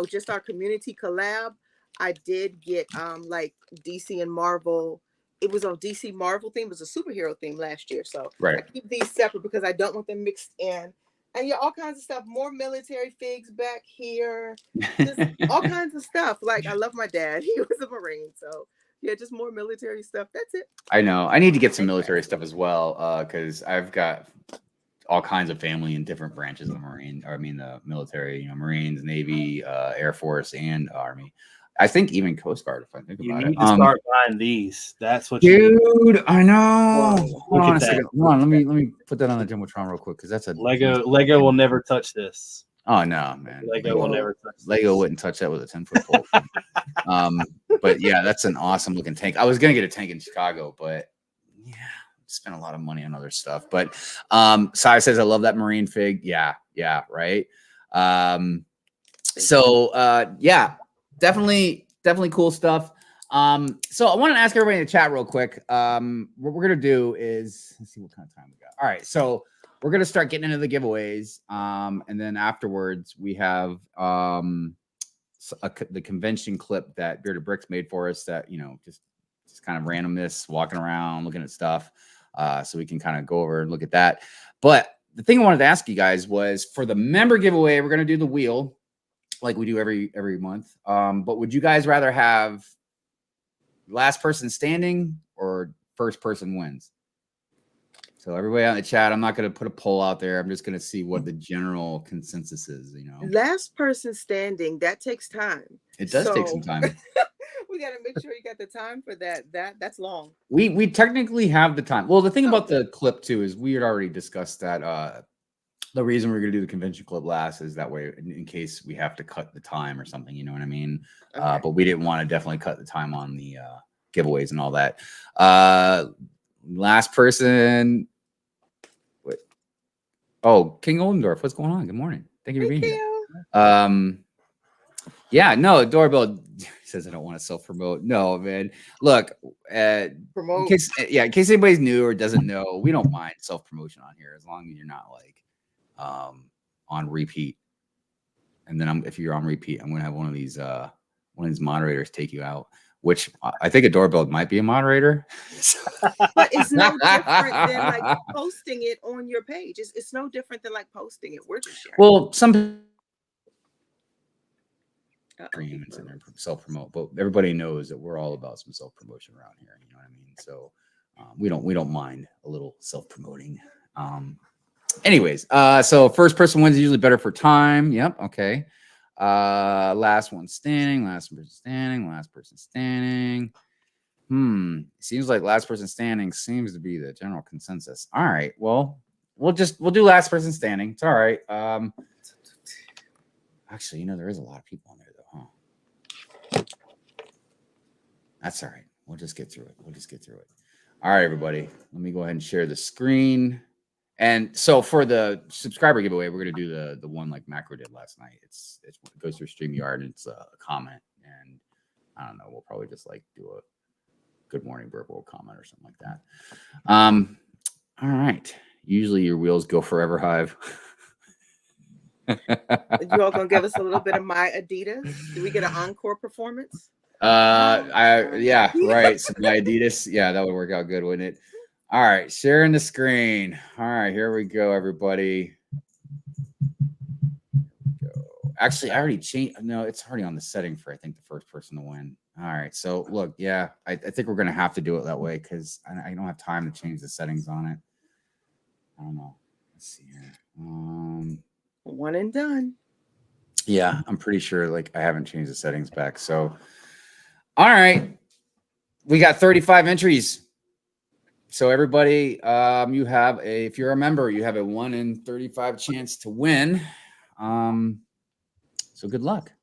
just our community collab, I did get like DC and Marvel. It was on DC Marvel theme. It was a superhero theme last year. So right. I keep these separate because I don't want them mixed in. And yeah, all kinds of stuff. More military figs back here. Just all kinds of stuff. Like I love my dad. He was a Marine. So yeah, just more military stuff. That's it. I know. I need to get some military stuff as well, because I've got all kinds of family in different branches of the military, Marines, Navy, Air Force, and Army. I think even Coast Guard, if I think about it. You need to start buying these. That's what dude, I know. Hold on a that. second. Hold on, let me put that on the Jumbotron real quick, because that's a Lego will never touch this. Oh no, man. Lego will never touch this. Lego wouldn't touch that with a 10-foot pole. But yeah, that's an awesome looking tank. I was gonna get a tank in Chicago, but yeah, spent a lot of money on other stuff. But Sai says I love that Marine fig. Yeah, right. Yeah, definitely cool stuff. So I want to ask everybody in the chat real quick. What we're gonna do is, let's see what kind of time we got. All right, so we're gonna start getting into the giveaways, and then afterwards we have the convention clip that Bearded Brix made for us. That just kind of randomness, walking around, looking at stuff, so we can kind of go over and look at that. But the thing I wanted to ask you guys was, for the member giveaway, we're gonna do the wheel like we do every month. But would you guys rather have last person standing or first person wins? So everybody out in the chat, I'm not going to put a poll out there. I'm just going to see what the general consensus is, Last person standing, that takes time. It does take some time. We got to make sure you got the time for that. That's long. We technically have the time. Well, the thing about the clip too is we had already discussed that the reason we're going to do the convention club last is that way in case we have to cut the time or something, you know what I mean? Okay. But we didn't want to definitely cut the time on the giveaways and all that. Last person. Wait. Oh, King Oldendorf, what's going on? Good morning. Thank you for being here. Yeah, no, doorbell says I don't want to self-promote. No, man. Look, Promote. in case anybody's new or doesn't know, we don't mind self-promotion on here as long as you're not like on repeat. And then if you're on repeat, I'm gonna have one of these moderators take you out, which I think a doorbell might be a moderator. But it's no different than like posting it on your page. It's no different than like posting it. We're just sharing. Well, some streams and self-promote, but everybody knows that we're all about some self-promotion around here. You know what I mean? So we don't mind a little self-promoting. Anyways, so first person wins is usually better for time. Yep. Okay. Last one standing, last person standing, last person standing. Seems like last person standing seems to be the general consensus. All right. Well, we'll do last person standing. It's all right. Actually, there is a lot of people on there though, huh? That's all right. We'll just get through it. All right, everybody. Let me go ahead and share the screen. And so for the subscriber giveaway, we're gonna do the one like Macro did last night. It goes through StreamYard and it's a comment, and I don't know. We'll probably just like do a good morning verbal comment or something like that. All right. Usually your wheels go forever, Hive. You all gonna give us a little bit of my Adidas? Do we get an encore performance? Yeah, right. So my Adidas, yeah, that would work out good, wouldn't it? All right, sharing the screen. All right, here we go, everybody. Actually, I already changed. No, it's already on the setting for I think the first person to win. All right, so look, yeah, I think we're gonna have to do it that way because I don't have time to change the settings on it. I don't know. Let's see here. One and done. Yeah, I'm pretty sure like I haven't changed the settings back. So, all right, we got 35 entries. So everybody, you have if you're a member, you have a 1 in 35 chance to win. So good luck.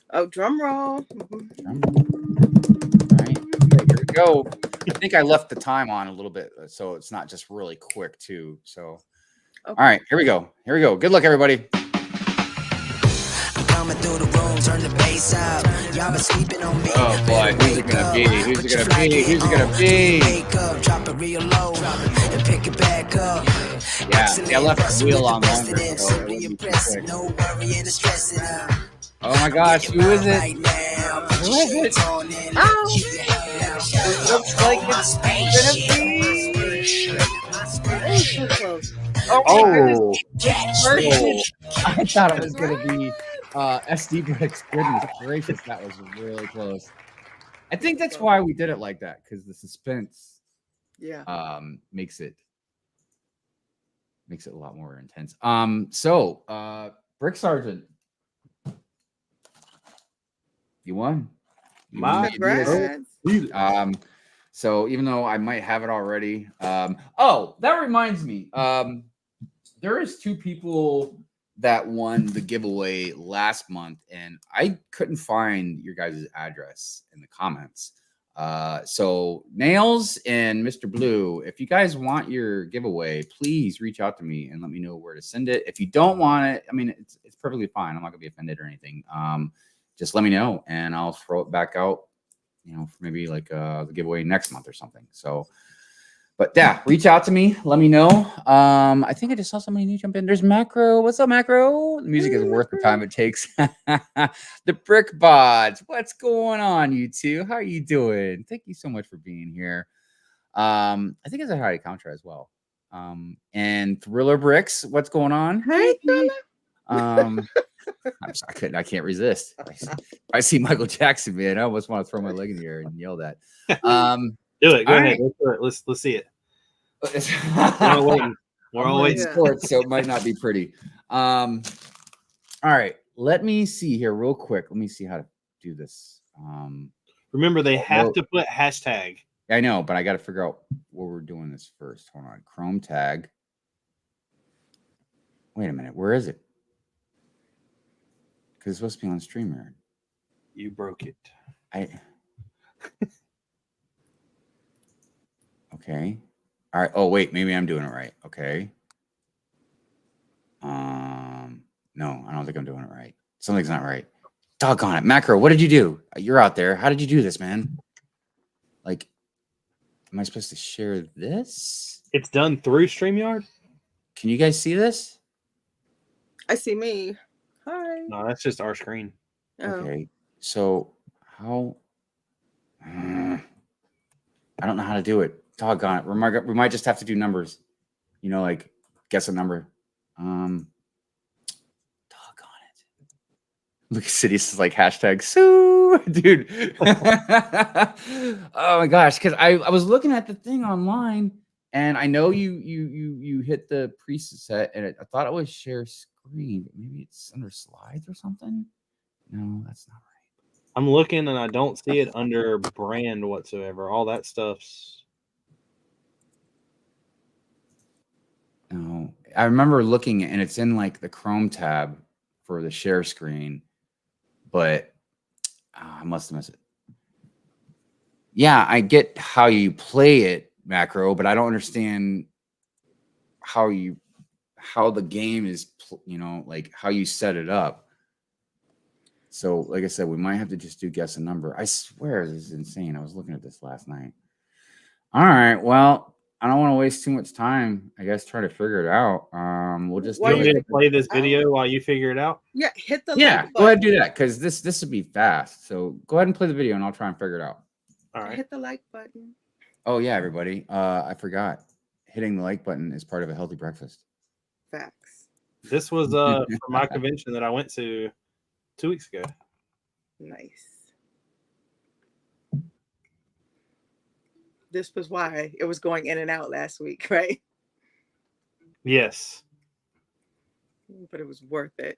Oh, drum roll. Drum roll. All right, here we go. I think I left the time on a little bit, so it's not just really quick too. So, okay. All right, here we go. Good luck, everybody. Coming through the room, turn the bass up. Y'all been sleeping on me. Oh boy, who's it gonna be? Wake up, drop it real low, and pick it back up. Yeah, I left the wheel on longer, so it wouldn't be too quick. No worry and stressing out. Oh my gosh, who is it? Who is it? Oh, it looks like it's gonna be. Oh, I thought it was gonna be SD Brix. Goodness gracious, that was really close. I think that's why we did it like that, because the suspense makes it a lot more intense. So Brick Sergeant, you won. My so even though I might have it already, oh, that reminds me, there is 2 people that won the giveaway last month, and I couldn't find your guys' address in the comments. So Nails and Mr. Blue, if you guys want your giveaway, please reach out to me and let me know where to send it. If you don't want it, I mean, it's perfectly fine. I'm not gonna be offended or anything. Just let me know and I'll throw it back out, for maybe like the giveaway next month or something. So, but yeah, reach out to me. Let me know. I think I just saw somebody new jump in. There's Macro. What's up, Macro? The music is worth the time it takes. The Brick Bots. What's going on, you two? How are you doing? Thank you so much for being here. I think it's a hi to Contra as well. And Thriller Bricks. What's going on? Hey, Thriller. I'm sorry, I can't resist. I see Michael Jackson, man. I almost want to throw my leg in the air and yell that. Do it. Go ahead. Right. Let's see it. We're all waiting. Sports, so it might not be pretty. All right. Let me see here real quick. Let me see how to do this. Remember, they have to put hashtag. I know, but I got to figure out where we're doing this first. Hold on. Chrome tag. Wait a minute. Where is it? Because it's supposed to be on StreamYard. You broke it. Okay. All right. Oh, wait. Maybe I'm doing it right. Okay. No, I don't think I'm doing it right. Something's not right. Doggone it. Macro, what did you do? You're out there. How did you do this, man? Like, am I supposed to share this? It's done through StreamYard? Can you guys see this? I see me. Hi. No, that's just our screen. Oh. Okay. So, how? I don't know how to do it. Doggone it. We might just have to do numbers. You know, like guess a number. Doggone it. Look at Cities is like hashtag Sue, dude. Oh my gosh, because I was looking at the thing online, and I know you hit the preset, and I thought it was share screen, but maybe it's under slides or something. No, that's not right. I'm looking and I don't see it under brand whatsoever. All that stuff's. No, I remember looking and it's in like the Chrome tab for the share screen, but I must have missed it. Yeah, I get how you play it, Macro, but I don't understand how the game is, you know, like how you set it up. So, like I said, we might have to just do guess a number. I swear this is insane. I was looking at this last night. All right, well, I don't want to waste too much time. I guess try to figure it out. We'll just You want me to play this video while you figure it out? Yeah, hit the like button. Go ahead and do that because this would be fast. So go ahead and play the video and I'll try and figure it out. All right. Hit the like button. Oh yeah, everybody. I forgot. Hitting the like button is part of a healthy breakfast. Facts. This was for my convention that I went to 2 weeks ago. Nice. This was why it was going in and out last week, right? Yes. But it was worth it.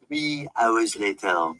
Three hours later.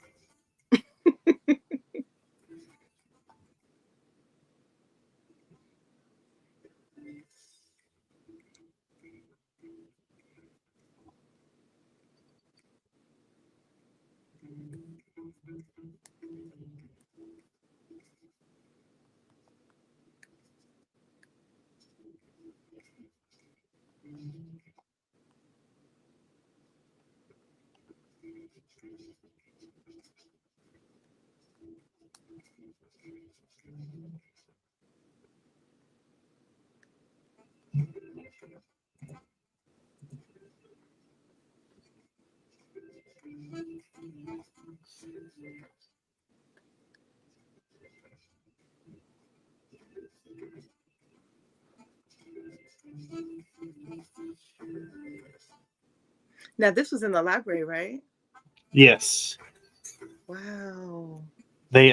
Now this was in the library, right? Yes. Wow. They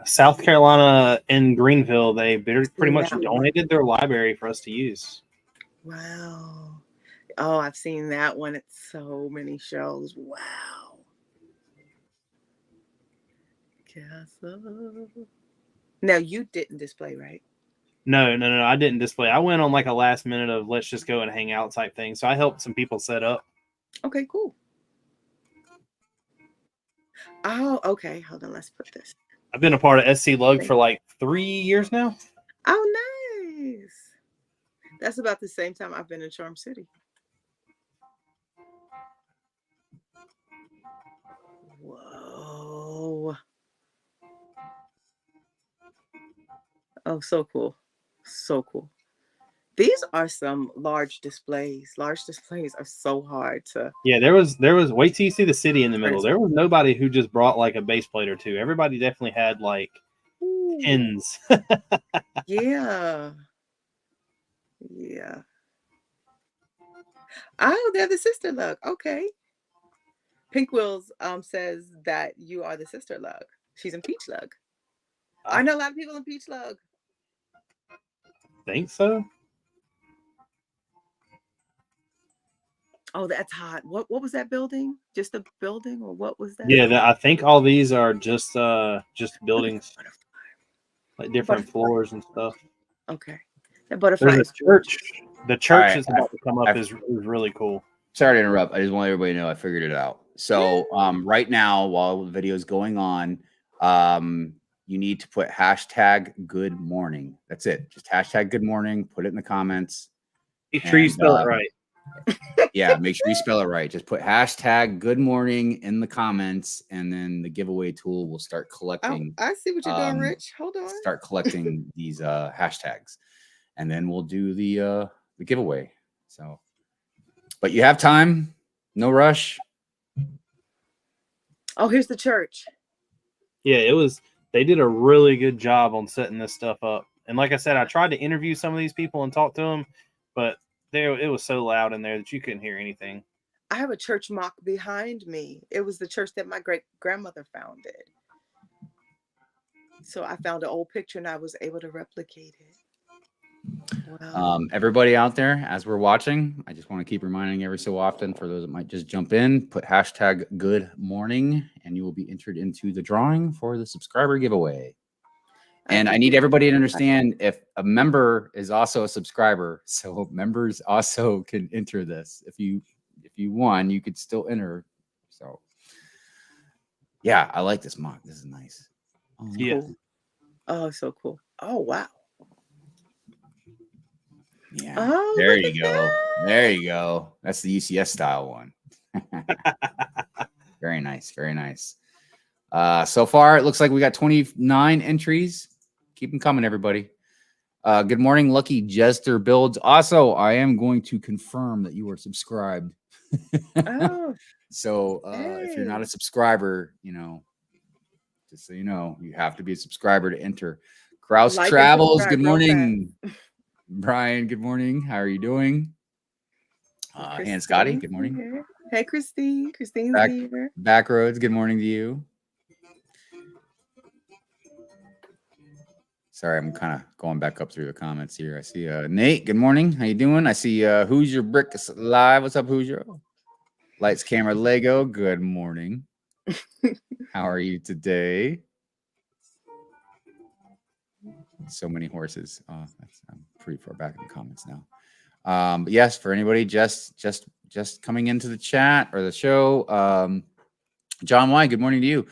South Carolina and Greenville, they pretty much donated their library for us to use. Wow. Oh, I've seen that one at so many shows. Wow. Castle. Now you didn't display, right? No. I didn't display. I went on like a last minute of let's just go and hang out type thing. So I helped some people set up. Okay, cool. Oh, okay. Hold on. Let's put this. I've been a part of SC Lug for like 3 years now. Oh, nice. That's about the same time I've been in Charm City. Whoa. Oh, so cool. So cool. These are some large displays. Large displays are so hard to. Yeah, there was wait till you see the city in the middle. There was nobody who just brought like a base plate or two. Everybody definitely had like pins. Yeah. Yeah. Oh, they're the sister lug. Okay. Pink Wheels says that you are the sister lug. She's in Peach Lug. I know a lot of people in Peach Lug. Think so? Oh, that's hot. What was that building? Just a building, or what was that? Yeah, I think all these are just buildings, like different floors and stuff. Okay. That butterfly. There's a church. The church that's about to come up is really cool. Sorry to interrupt. I just want everybody to know I figured it out. So right now, while the video is going on, you need to put hashtag good morning. That's it. Just hashtag good morning. Put it in the comments. Make sure you spell it right. Yeah, make sure you spell it right. Just put hashtag good morning in the comments, and then the giveaway tool will start collecting. I see what you're doing, Rich. Hold on. Start collecting these hashtags, and then we'll do the giveaway. So, but you have time, no rush. Oh, here's the church. Yeah, they did a really good job on setting this stuff up. And like I said, I tried to interview some of these people and talk to them, but it was so loud in there that you couldn't hear anything. I have a church mock behind me. It was the church that my great-grandmother founded. So I found an old picture and I was able to replicate it. Wow. Everybody out there, as we're watching, I just want to keep reminding every so often for those that might just jump in, put hashtag good morning, and you will be entered into the drawing for the subscriber giveaway. And I need everybody to understand, if a member is also a subscriber, so members also can enter this. If you won, you could still enter. So yeah, I like this mock. This is nice. Oh, yeah. Cool. Oh, so cool. Oh, wow. Yeah. Oh, there you go. That. There you go. That's the UCS style one. Very nice. Very nice. So far, it looks like we got 29 entries. Keep them coming, everybody. Good morning, Lucky Jester Builds. Also, I am going to confirm that you are subscribed. Oh. So if you're not a subscriber, just so you know, you have to be a subscriber to enter. Kraus Travels, good morning. Brian, good morning. How are you doing? And Scotty, good morning. Here. Hey, Christine. Christine's here. Backroads, good morning to you. Sorry, I'm kind of going back up through the comments here. I see Nate, good morning. How you doing? I see Who's Your Brick live. What's up, Who's Your? Lights, camera, Lego. Good morning. How are you today? So many horses. I'm pretty far back in the comments now. But yes, for anybody just coming into the chat or the show, John Y, good morning to you.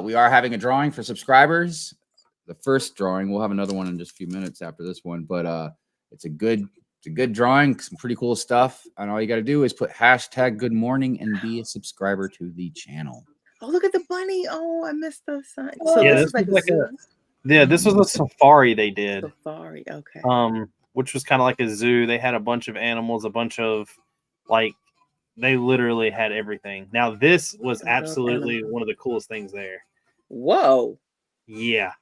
We are having a drawing for subscribers. The first drawing, we'll have another one in just a few minutes after this one, but it's a good drawing, some pretty cool stuff. And all you got to do is put hashtag good morning and be a subscriber to the channel. Oh, look at the bunny. Oh, I missed the sign. So yeah, this was a safari they did. Safari, okay. Which was kind of like a zoo. They had a bunch of animals, a bunch of they literally had everything. Now this was absolutely one of the coolest things there. Whoa. Yeah.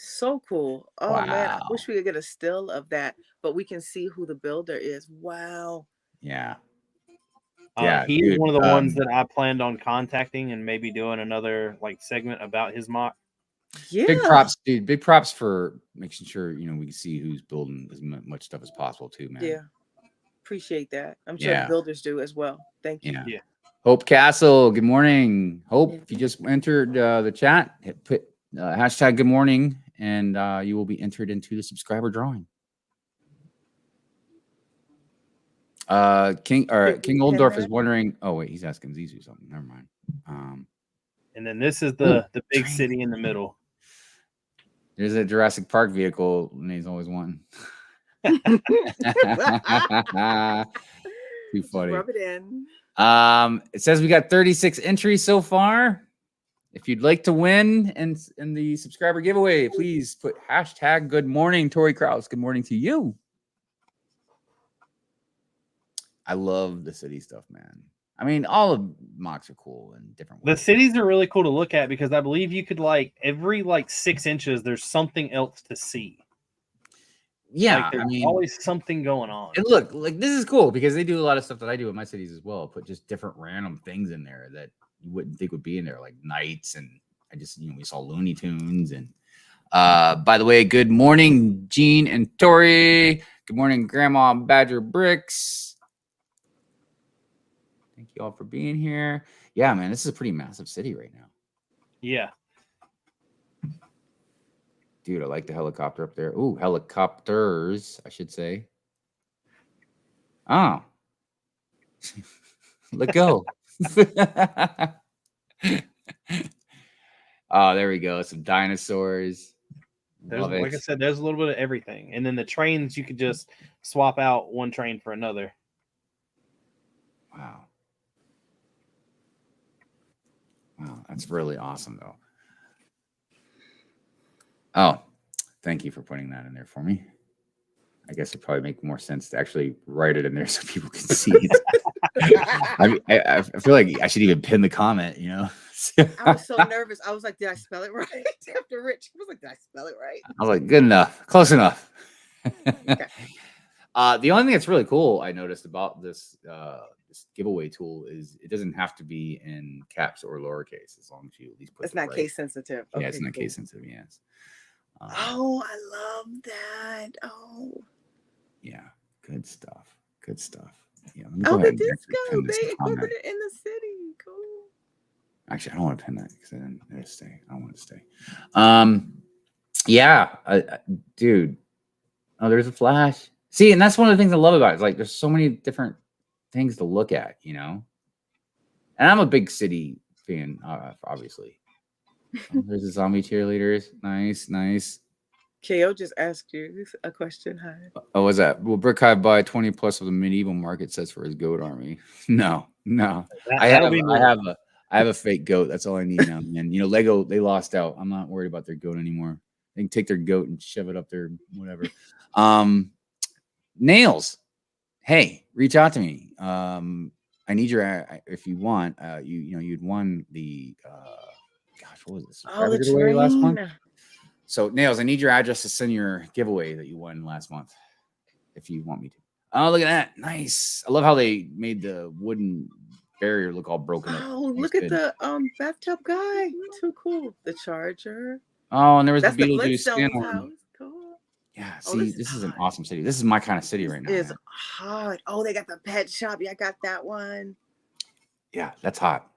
So cool. Oh wow. Man, I wish we could get a still of that, but we can see who the builder is. Wow. Yeah. He's one of the ones that I planned on contacting and maybe doing another segment about his mock. Yeah. Big props, dude. Big props for making sure we can see who's building as much stuff as possible too, man. Yeah. Appreciate that. I'm sure the builders do as well. Thank you. Yeah. Hope Castle, good morning. Hope, if you just entered the chat, put hashtag good morning, and you will be entered into the subscriber drawing. King Oldorf is wondering. Oh wait, he's asking Zizu something. Never mind. And then this is the big city in the middle. There's a Jurassic Park vehicle, and he's always wanting. Too funny. Rub it in. It says we got 36 entries so far. If you'd like to win in the subscriber giveaway, please put hashtag good morning, Tori Kraus. Good morning to you. I love the city stuff, man. I mean, all of mocks are cool in different ways. The cities are really cool to look at because I believe you could every 6 inches, there's something else to see. Yeah, like, there's I mean, always something going on. and look, like this is cool because they do a lot of stuff that I do in my cities as well. Put just different random things in there that you wouldn't think would be in there, like knights, and I just we saw Looney Tunes. And by the way, good morning, Gene and Tori. Good morning, Grandma Badger Bricks. Thank you all for being here. Yeah, man, this is a pretty massive city right now. Yeah. Dude, I like the helicopter up there. Ooh, helicopters, I should say. Oh. Let go. Oh, there we go. Some dinosaurs. There's, like I said, there's a little bit of everything. And then the trains, you could just swap out one train for another. Wow. Wow, that's really awesome, though. Oh, thank you for putting that in there for me. I guess it'd probably make more sense to actually write it in there so people can see it. I feel like I should even pin the comment, you know? I was so nervous. I was like, did I spell it right? After Rich was like, did I spell it right? I was like, good enough. Close enough. Okay. The only thing that's really cool I noticed about this this giveaway tool is it doesn't have to be in caps or lowercase as long as you at least put it's not case sensitive. Yeah, it's not case sensitive, yes. Oh, I love that. Oh. Yeah, good stuff. Good stuff. Yeah, Oh, the disco. They incorporated it in the city. Cool. Actually, I don't want to pin that because then it'll stay. I don't want it to stay. Yeah, dude. Oh, there's a flash. See, and that's one of the things I love about it. It's like there's so many different things to look at, you know. And I'm a big city fan, obviously. Oh, there's the zombie cheerleaders. Nice, nice. KO just asked you a question. Hi. Oh, what's that? Will Brick Hive buy 20 plus of the medieval market sets for his goat army? No. I have a fake goat. That's all I need now, man. You know, Lego, they lost out. I'm not worried about their goat anymore. They can take their goat and shove it up their whatever. Nails. Hey, reach out to me. I need your if you want. You'd won the gosh, what was this? Oh, the giveaway last month. So Nails, I need your address to send your giveaway that you won last month, if you want me to. Oh, look at that. Nice. I love how they made the wooden barrier look all broken up. Oh, look at the bathtub guy. Too cool. The charger. Oh, and there was That's the Beetlejuice house. Cool. Yeah, see, this is an awesome city. This is my kind of city right now. It's hot. Oh, they got the pet shop. Yeah, I got that one. Yeah, that's hot.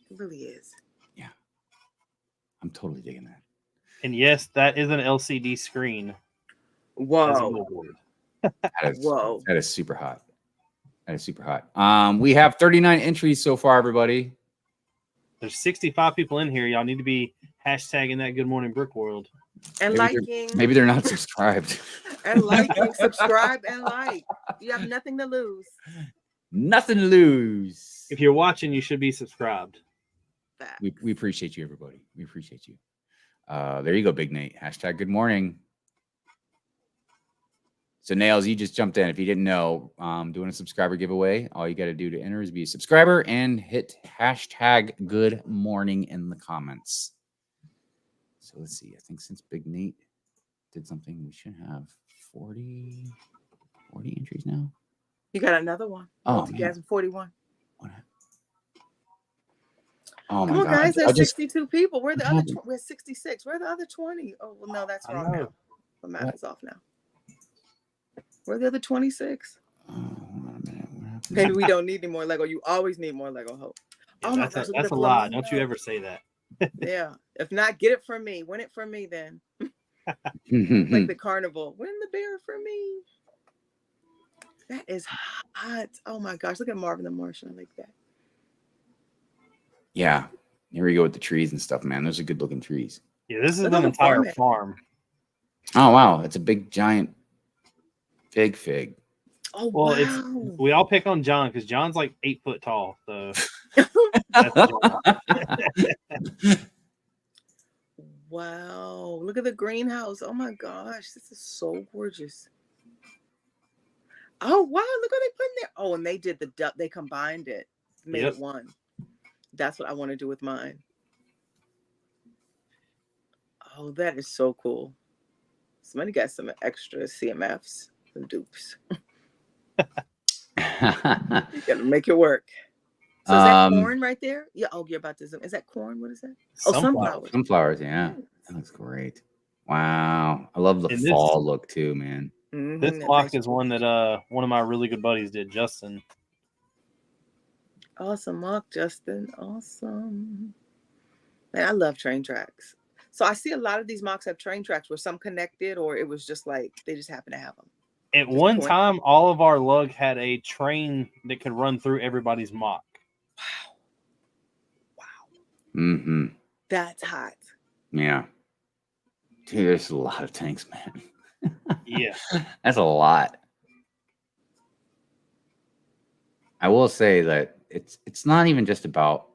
It really is. Yeah. I'm totally digging that. And yes, that is an LCD screen. Whoa. That is super hot. That is super hot. We have 39 entries so far, everybody. There's 65 people in here. Y'all need to be hashtagging that Good Morning Brick World. And liking. Maybe they're not subscribed. And liking, subscribe, and like. You have nothing to lose. Nothing to lose. If you're watching, you should be subscribed. We appreciate you, everybody. We appreciate you. There you go, Big Nate. Hashtag good morning. So Nails, you just jumped in. If you didn't know, doing a subscriber giveaway. All you got to do to enter is be a subscriber and hit hashtag good morning in the comments. So let's see. I think since Big Nate did something, we should have 40 entries now. You got another one. Oh, 41. Oh, come on, guys. There's 62 people. We're the other. We're 66. Where are the other 20? Oh, well, no, that's wrong now. The math is off now. Where are the other 26? Oh, hold on a minute. Maybe we don't need any more Lego. You always need more Lego, Hope. Yeah, oh, that's a lot. Don't you ever say that. Yeah. If not, get it from me. Win it from me then. Like the carnival. Win the bear from me. That is hot. Oh my gosh. Look at Marvin the Martian. I like that. Yeah. Here we go with the trees and stuff, man. Those are good looking trees. Yeah, this is an entire farm. Oh, wow. It's a big, giant fig. Oh, well, wow. We all pick on John because John's like 8 foot tall. So wow. Look at the greenhouse. Oh my gosh. This is so gorgeous. Oh, wow. Look what they put in there. Oh, and they did the duck. They combined it. Made it one. That's what I want to do with mine. Oh, that is so cool. Somebody got some extra CMFs, some dupes. You gotta make it work. So is that corn right there? Yeah. Oh, you're about to zoom. Is that corn? What is that? Oh, sunflowers. Sunflowers, yeah. That looks great. Wow. I love the fall look too, man. This block is one that one of my really good buddies did, Justin. Awesome mock, Justin. Awesome. Man, I love train tracks. So I see a lot of these mocks have train tracks. Were some connected, or it was just like they just happen to have them? At one time, all of our lug had a train that could run through everybody's mock. Wow. Mm-hmm. That's hot. Yeah. Dude, there's a lot of tanks, man. Yeah. That's a lot. I will say that it's not even just about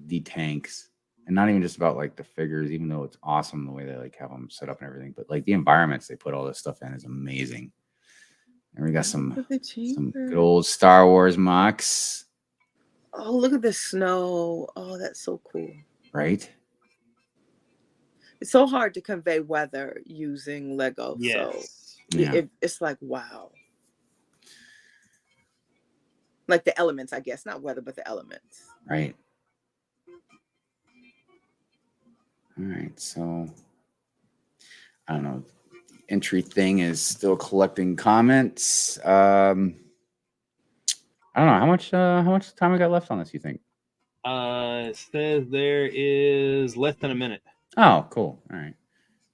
the tanks and not even just about like the figures, even though it's awesome the way they like have them set up and everything, but like the environments they put all this stuff in is amazing. And we got some good old Star Wars mocks. Oh, look at the snow. Oh, that's so cool. Right? It's so hard to convey weather using Lego. Yes. So it's like, wow. Like the elements, I guess. Not weather, but the elements. Right. All right. So, I don't know. The entry thing is still collecting comments. I don't know. How much time we got left on this, you think? It says there is less than a minute. Oh, cool. All right.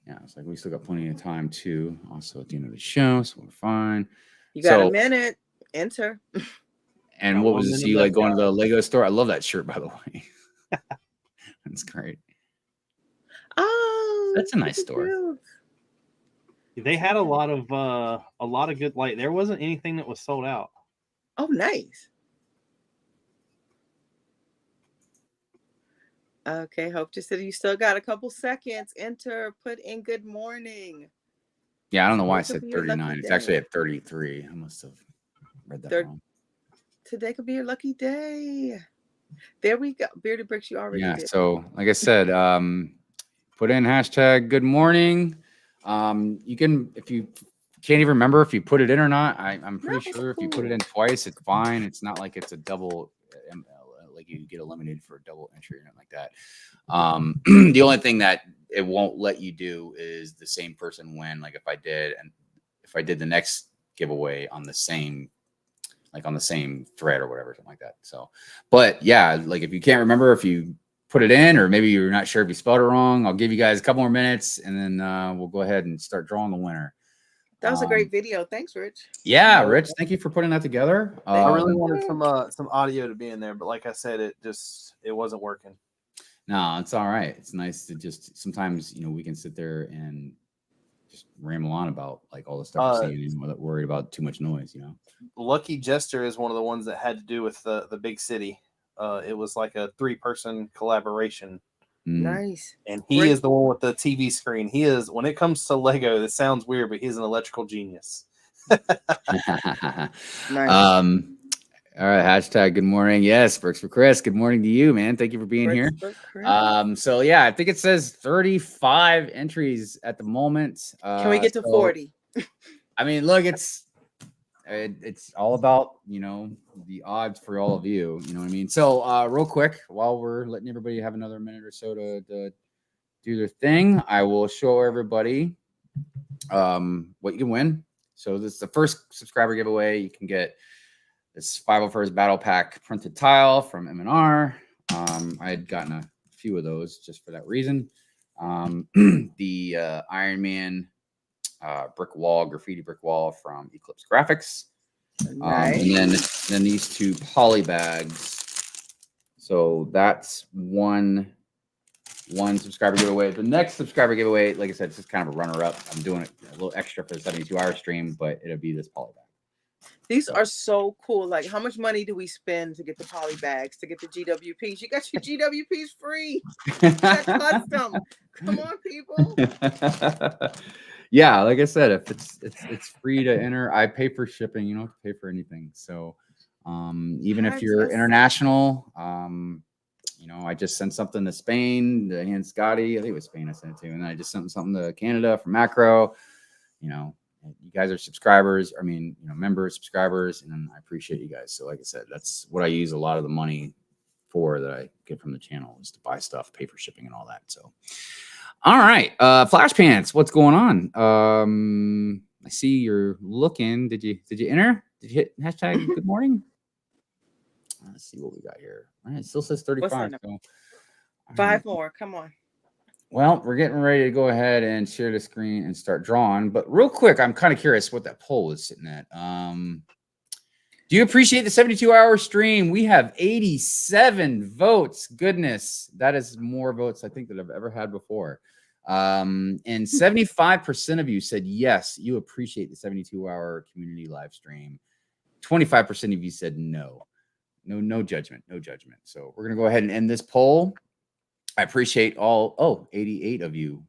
Yeah, it's like we still got plenty of time too. Also at the end of the show, so we're fine. You got a minute. Enter. And what was this? You like going to the Lego store? I love that shirt, by the way. That's great. Oh, that's a nice store. They had a lot of good light. There wasn't anything that was sold out. Oh, nice. Okay, Hope just said you still got a couple seconds. Enter, put in good morning. Yeah, I don't know why I said 39. It's actually at 33. I must have read that wrong. Today could be your lucky day. There we go. Bearded Brix, you already did. So like I said, put in hashtag good morning. You can, if you can't even remember if you put it in or not, I'm pretty sure if you put it in twice, it's fine. It's not like it's a double, like you get eliminated for a double entry or anything like that. The only thing that it won't let you do is the same person win. Like if I did the next giveaway on the same, like on the same thread or whatever, something like that. So, but yeah, like if you can't remember if you put it in, or maybe you're not sure if you spelled it wrong, I'll give you guys a couple more minutes and then we'll go ahead and start drawing the winner. That was a great video. Thanks, Rich. Yeah, Rich, thank you for putting that together. I really wanted some audio to be in there, but like I said, it wasn't working. No, it's all right. It's nice to just sometimes, we can sit there and just ramble on about like all the stuff we're seeing and not worried about too much noise, Lucky Jester is one of the ones that had to do with the big city. It was like a 3-person collaboration. Nice. And he is the one with the TV screen. He is, when it comes to Lego, this sounds weird, but he's an electrical genius. Nice. All right, hashtag good morning. Yes, Bricks for Chris. Good morning to you, man. Thank you for being here. So yeah, I think it says 35 entries at the moment. Can we get to 40? I mean, look, it's all about, the odds for all of you. You know what I mean? So real quick, while we're letting everybody have another minute or so to do their thing, I will show everybody what you can win. So this is the first subscriber giveaway. You can get this 501st Battle Pack printed tile from M&R. I had gotten a few of those just for that reason. The Iron Man graffiti brick wall from Eclipse Graphics. Nice. And then these 2 poly bags. So that's one subscriber giveaway. The next subscriber giveaway, like I said, it's just kind of a runner-up. I'm doing it a little extra for the 72-hour stream, but it'll be this poly bag. These are so cool. Like, how much money do we spend to get the poly bags, to get the GWPs? You got your GWPs free. That's custom. Come on, people. Yeah, like I said, if it's free to enter, I pay for shipping. You don't have to pay for anything. So even if you're international, I just sent something to Spain, to hand Scotty. I think it was Spain I sent it to, and then I just sent something to Canada for macro. You guys are subscribers. I mean, members, subscribers, and I appreciate you guys. So, like I said, that's what I use a lot of the money for that I get from the channel is to buy stuff, pay for shipping, and all that. So, all right, Flash Pants, what's going on? I see you're looking. Did you enter? Did you hit hashtag good morning? Let's see what we got here. All right, it still says 35. So, 5 more. Come on. Well, we're getting ready to go ahead and share the screen and start drawing. But real quick, I'm kind of curious what that poll is sitting at. Do you appreciate the 72-hour stream? We have 87 votes. Goodness, that is more votes I think that I've ever had before. And 75% of you said yes, you appreciate the 72-hour community live stream. 25% of you said no. No judgment, no judgment. So we're going to go ahead and end this poll. I appreciate 88 of you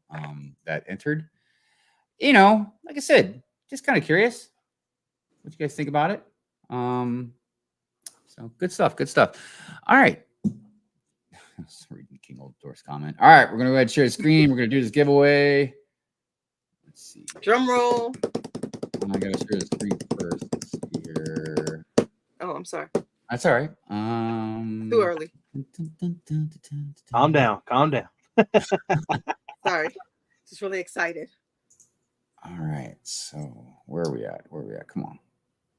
that entered. Like I said, just kind of curious what you guys think about it. So good stuff. All right. Reading King Old Door's comment. All right, we're going to go ahead and share the screen. We're going to do this giveaway. Let's see. Drum roll. I got to share the screen first. Let's see here. Oh, I'm sorry. That's all right. Too early. Calm down. Sorry. Just really excited. All right. So where are we at? Come on.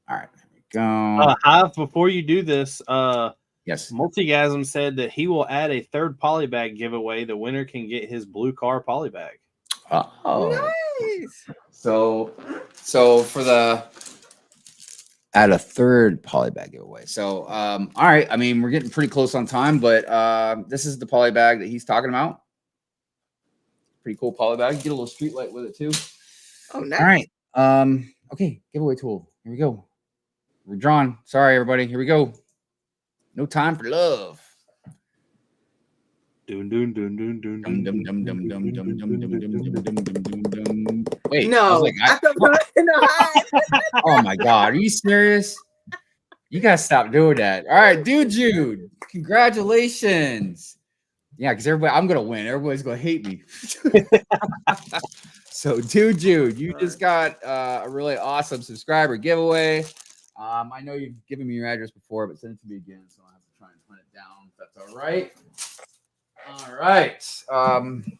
All right. There we go. Hive, before you do this, yes. Multigasm said that he will add a third polybag giveaway. The winner can get his blue car polybag. Oh. Nice. So for the add a third polybag giveaway. So all right. I mean, we're getting pretty close on time, but this is the polybag that he's talking about. Pretty cool polybag. Get a little street light with it too. Oh, nice. All right. Okay, giveaway tool. Here we go. We're drawn. Sorry, everybody. Here we go. No time for love. Wait, no. Oh my God, are you serious? You gotta stop doing that. All right, dude, Jude, congratulations. Yeah, because I'm gonna win. Everybody's gonna hate me. So, dude, Jude, you just got a really awesome subscriber giveaway. I know you've given me your address before, but send it to me again, so I have to try and hunt it down. If that's all right. All right.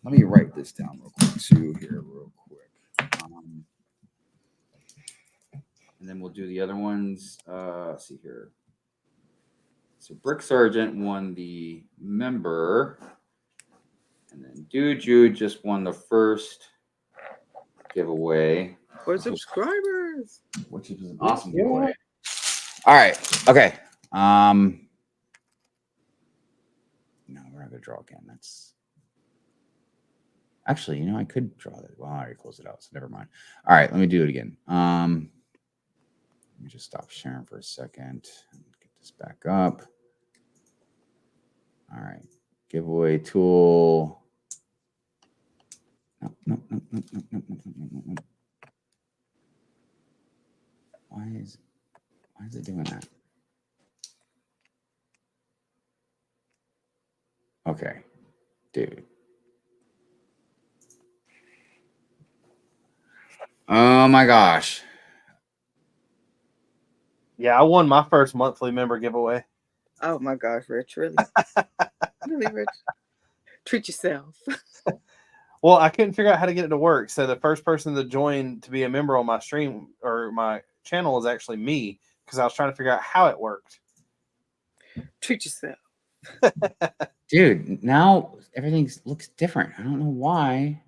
Let me write this down real quick too here, real quick. And then we'll do the other ones. Let's see here. So Brick Sergeant won the member, and then Dude Jude just won the first giveaway for subscribers, which is an awesome giveaway. All right. Okay. No, we're not gonna draw again. That's actually, I could draw that. Well, I already closed it out, so never mind. All right, let me do it again. Let me just stop sharing for a second and get this back up. All right, giveaway tool. No. Why is it doing that? Okay, dude. Oh my gosh. Yeah, I won my first monthly member giveaway. Oh my gosh, Rich, really? Really, Rich? Treat yourself. Well, I couldn't figure out how to get it to work. So the first person to join to be a member on my stream or my channel is actually me, because I was trying to figure out how it worked. Treat yourself. Dude, now everything looks different. I don't know why.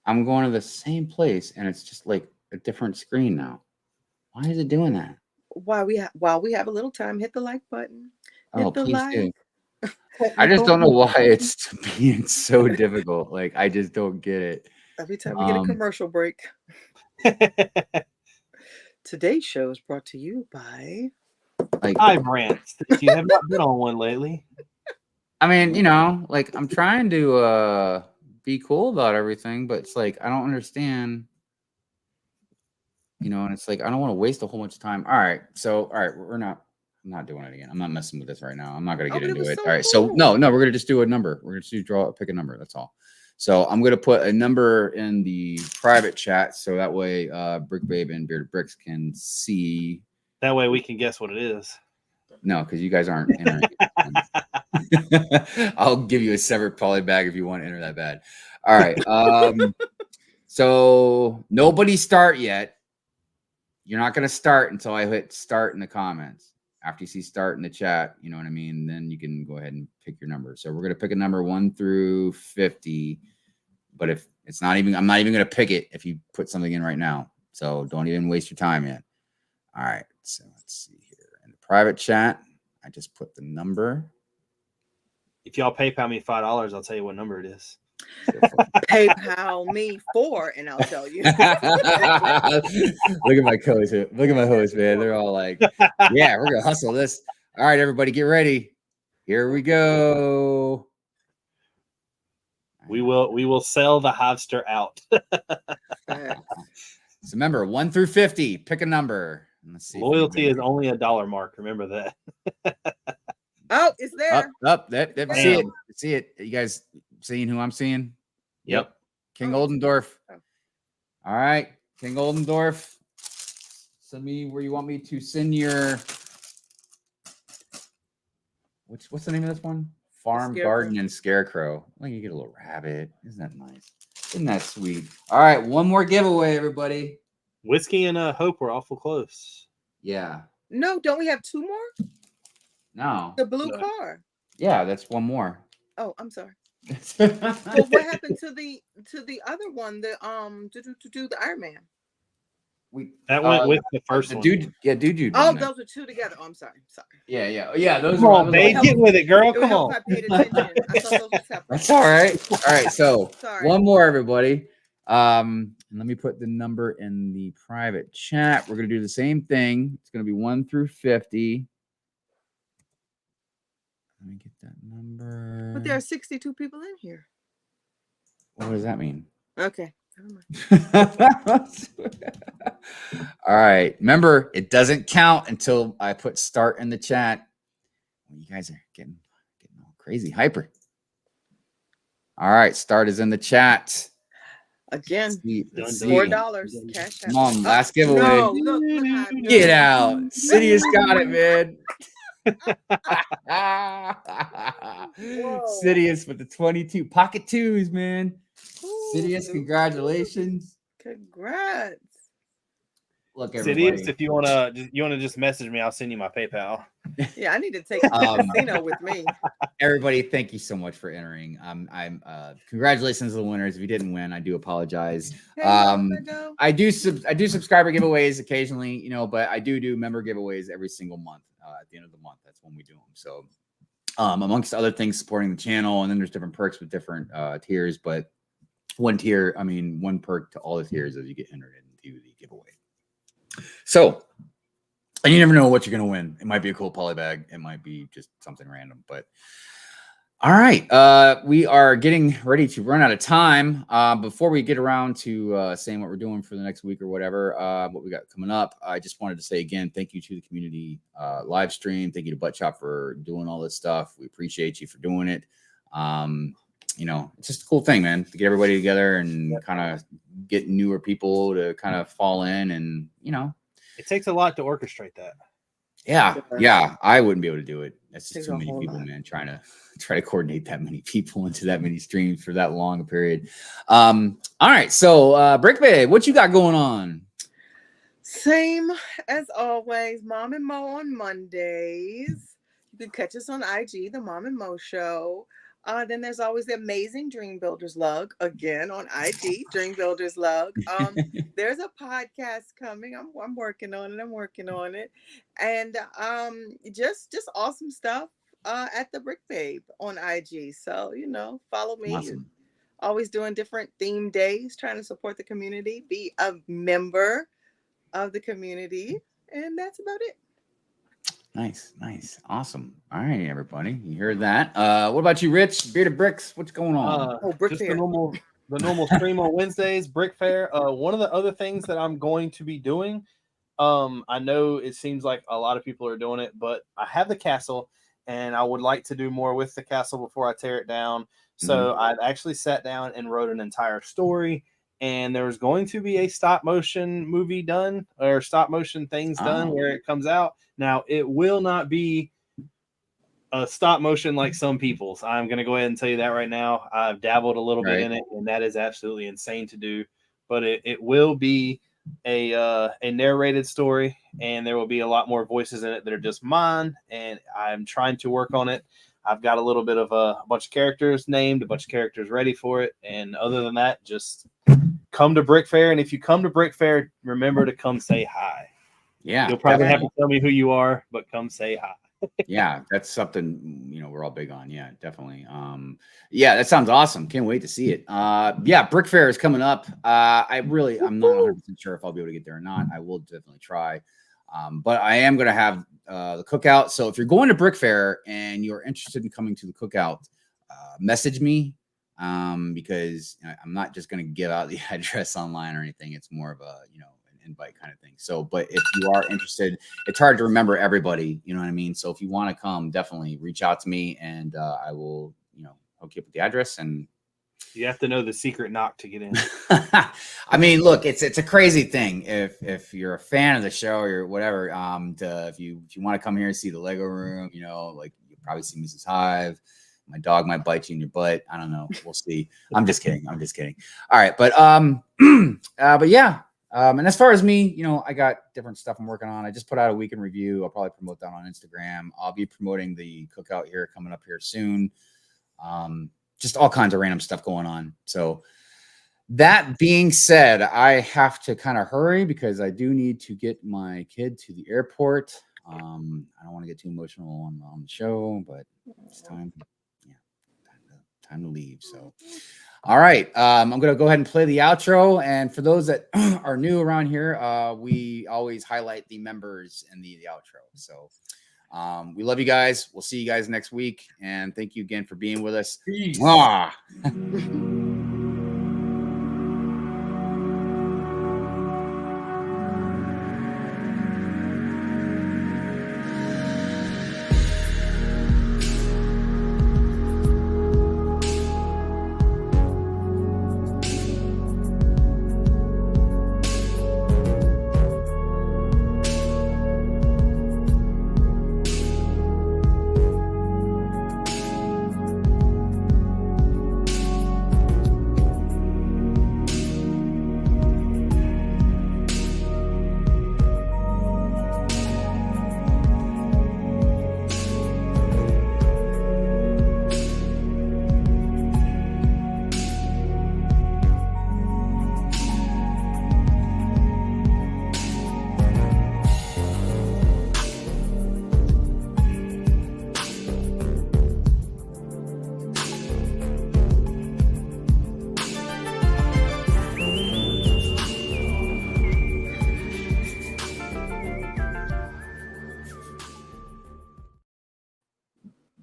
I'm going to the same place and it's just like a different screen now. Why is it doing that? While we have a little time, hit the like button. Oh, please do. I just don't know why it's being so difficult. Like, I just don't get it. Every time we get a commercial break. Today's show is brought to you by Hive Rants. If you have not been on one lately. I mean, like, I'm trying to be cool about everything, but it's like I don't understand. And it's like I don't want to waste a whole bunch of time. All right, we're not. I'm not doing it again. I'm not messing with this right now. I'm not gonna get into it. So All right. cool. So no, we're gonna just do a number. We're gonna pick a number. That's all. So I'm gonna put a number in the private chat so that way Brick Babe and Bearded Brix can see. That way we can guess what it is. No, because you guys aren't entering. I'll give you a separate poly bag if you want to enter that bad. All right. So nobody start yet. You're not gonna start until I hit start in the comments. After you see start in the chat, you know what I mean? Then you can go ahead and pick your number. So we're going to pick a number 1 through 50. But if it's not even, I'm not even going to pick it if you put something in right now. So don't even waste your time yet. All right. So let's see here. In the private chat, I just put the number. If y'all PayPal me $5, I'll tell you what number it is. PayPal me 4 and I'll tell you. Look at my co-host. Look at my host, man. They're all like, yeah, we're gonna hustle this. All right, everybody, get ready. Here we go. We will sell the Hivester out. So remember, 1 through 50. Pick a number. Let's see. Loyalty is only a $1 mark. Remember that. Oh, it's there. Up. See it. See it. You guys seeing who I'm seeing? Yep. King Oldendorf. All right. King Oldendorf. Send me where you want me to send your. What's the name of this one? Farm, Garden, and Scarecrow. Well, you get a little rabbit. Isn't that nice? Isn't that sweet? All right. One more giveaway, everybody. Whiskey and Hope were awful close. Yeah. No, don't we have 2 more? No. The blue car. Yeah, that's one more. Oh, I'm sorry. Well, what happened to the other one? The the Iron Man. That went with the first one. Dude. Oh, those are 2 together. Oh, I'm sorry. Yeah. Those Come on, babe, get with it, girl. It Come helped on. if I paid attention. I thought those were separate. That's all right. All right. So Sorry. one more, everybody. Let me put the number in the private chat. We're gonna do the same thing. It's gonna be 1 through 50. Let me get that number. But there are 62 people in here. What does that mean? Okay. Never mind. All right. Remember, it doesn't count until I put start in the chat. You guys are getting all crazy hyper. All right. Start is in the chat. Again, Let's see. $4 cash. Come on, last giveaway. No, look, Get out. Sidious got it, man. Sidious with the 22 pocket 2s, man. Sidious, congratulations. Congrats. Look, everybody. Sidious, if you wanna just message me, I'll send you my PayPal. Yeah, I need to take the casino with me. Everybody, thank you so much for entering. I'm congratulations to the winners. If you didn't win, I do apologize. Hey, I do subscriber giveaways occasionally, but I do member giveaways every single month. At the end of the month, that's when we do them. So amongst other things, supporting the channel, and then there's different perks with different tiers, but one perk to all the tiers is you get entered into the giveaway. So, and you never know what you're going to win. It might be a cool poly bag. It might be just something random. But all right, we are getting ready to run out of time. Before we get around to saying what we're doing for the next week or whatever, what we got coming up, I just wanted to say again, thank you to the community live stream. Thank you to Butt Chop for doing all this stuff. We appreciate you for doing it. It's just a cool thing, man, to get everybody together and kind of get newer people to kind of fall in, and it takes a lot to orchestrate that. Yeah, I wouldn't be able to do it. That's just too many people, man. Try to coordinate that many people into that many streams for that long a period. All right, so Brick Babe, what you got going on? Same as always, Mom and Mo on Mondays. You can catch us on IG, the Mom and Mo Show. Then there's always the amazing Dream Builders Lug, again on IG, Dream Builders Lug. There's a podcast coming. I'm working on it. And just awesome stuff at the Brick Babe on IG. So, follow me. Awesome. Always doing different theme days, trying to support the community, be a member of the community. And that's about it. Nice. Awesome. All right, everybody. You heard that. What about you, Rich? Bearded Brix, what's going on? Brick just Fair. the normal stream on Wednesdays, Brick Fair. One of the other things that I'm going to be doing I know it seems like a lot of people are doing it, but I have the castle, and I would like to do more with the castle before I tear it down. So I've actually sat down and wrote an entire story, and there was going to be a stop motion movie done, or stop motion things done where it comes out. Now, it will not be a stop motion like some people's. I'm going to go ahead and tell you that right now. I've dabbled a little bit in it, and that is absolutely insane to do. But it will be a narrated story, and there will be a lot more voices in it that are just mine. And I'm trying to work on it. I've got a little bit of a bunch of characters named, a bunch of characters ready for it. And other than that, just come to Brick Fair. And if you come to Brick Fair, remember to come say hi. Yeah, you'll probably have to tell me who you are, but come say hi. Yeah, that's something, you know, we're all big on. Yeah, definitely. Yeah, that sounds awesome. Can't wait to see it. Yeah, Brick Fair is coming up. I'm not 100% sure if I'll be able to get there or not. I will definitely try. But I am going to have the cookout. So if you're going to Brick Fair and you're interested in coming to the cookout, message me, because I'm not just going to give out the address online or anything. It's more of a, you know, invite kind of thing. So, but if you are interested, it's hard to remember everybody, you know what I mean? So if you want to come, definitely reach out to me, and I will, you know, hook you up with the address. And you have to know the secret knock to get in. I mean, look, it's a crazy thing. If you're a fan of the show or whatever, if you want to come here and see the Lego room, you know, like you'll probably see Mrs. Hive. My dog might bite you in your butt. I don't know. We'll see. I'm just kidding. I'm just kidding. All right, but yeah. And as far as me, you know, I got different stuff I'm working on. I just put out a weekend review. I'll probably promote that on Instagram. I'll be promoting the cookout here coming up here soon. Just all kinds of random stuff going on. So that being said, I have to kind of hurry because I do need to get my kid to the airport. I don't want to get too emotional on the show, but it's time. Yeah, time to leave. So. All right. I'm going to go ahead and play the outro. And for those that are new around here, we always highlight the members in the outro. So we love you guys. We'll see you guys next week. And thank you again for being with us. Peace.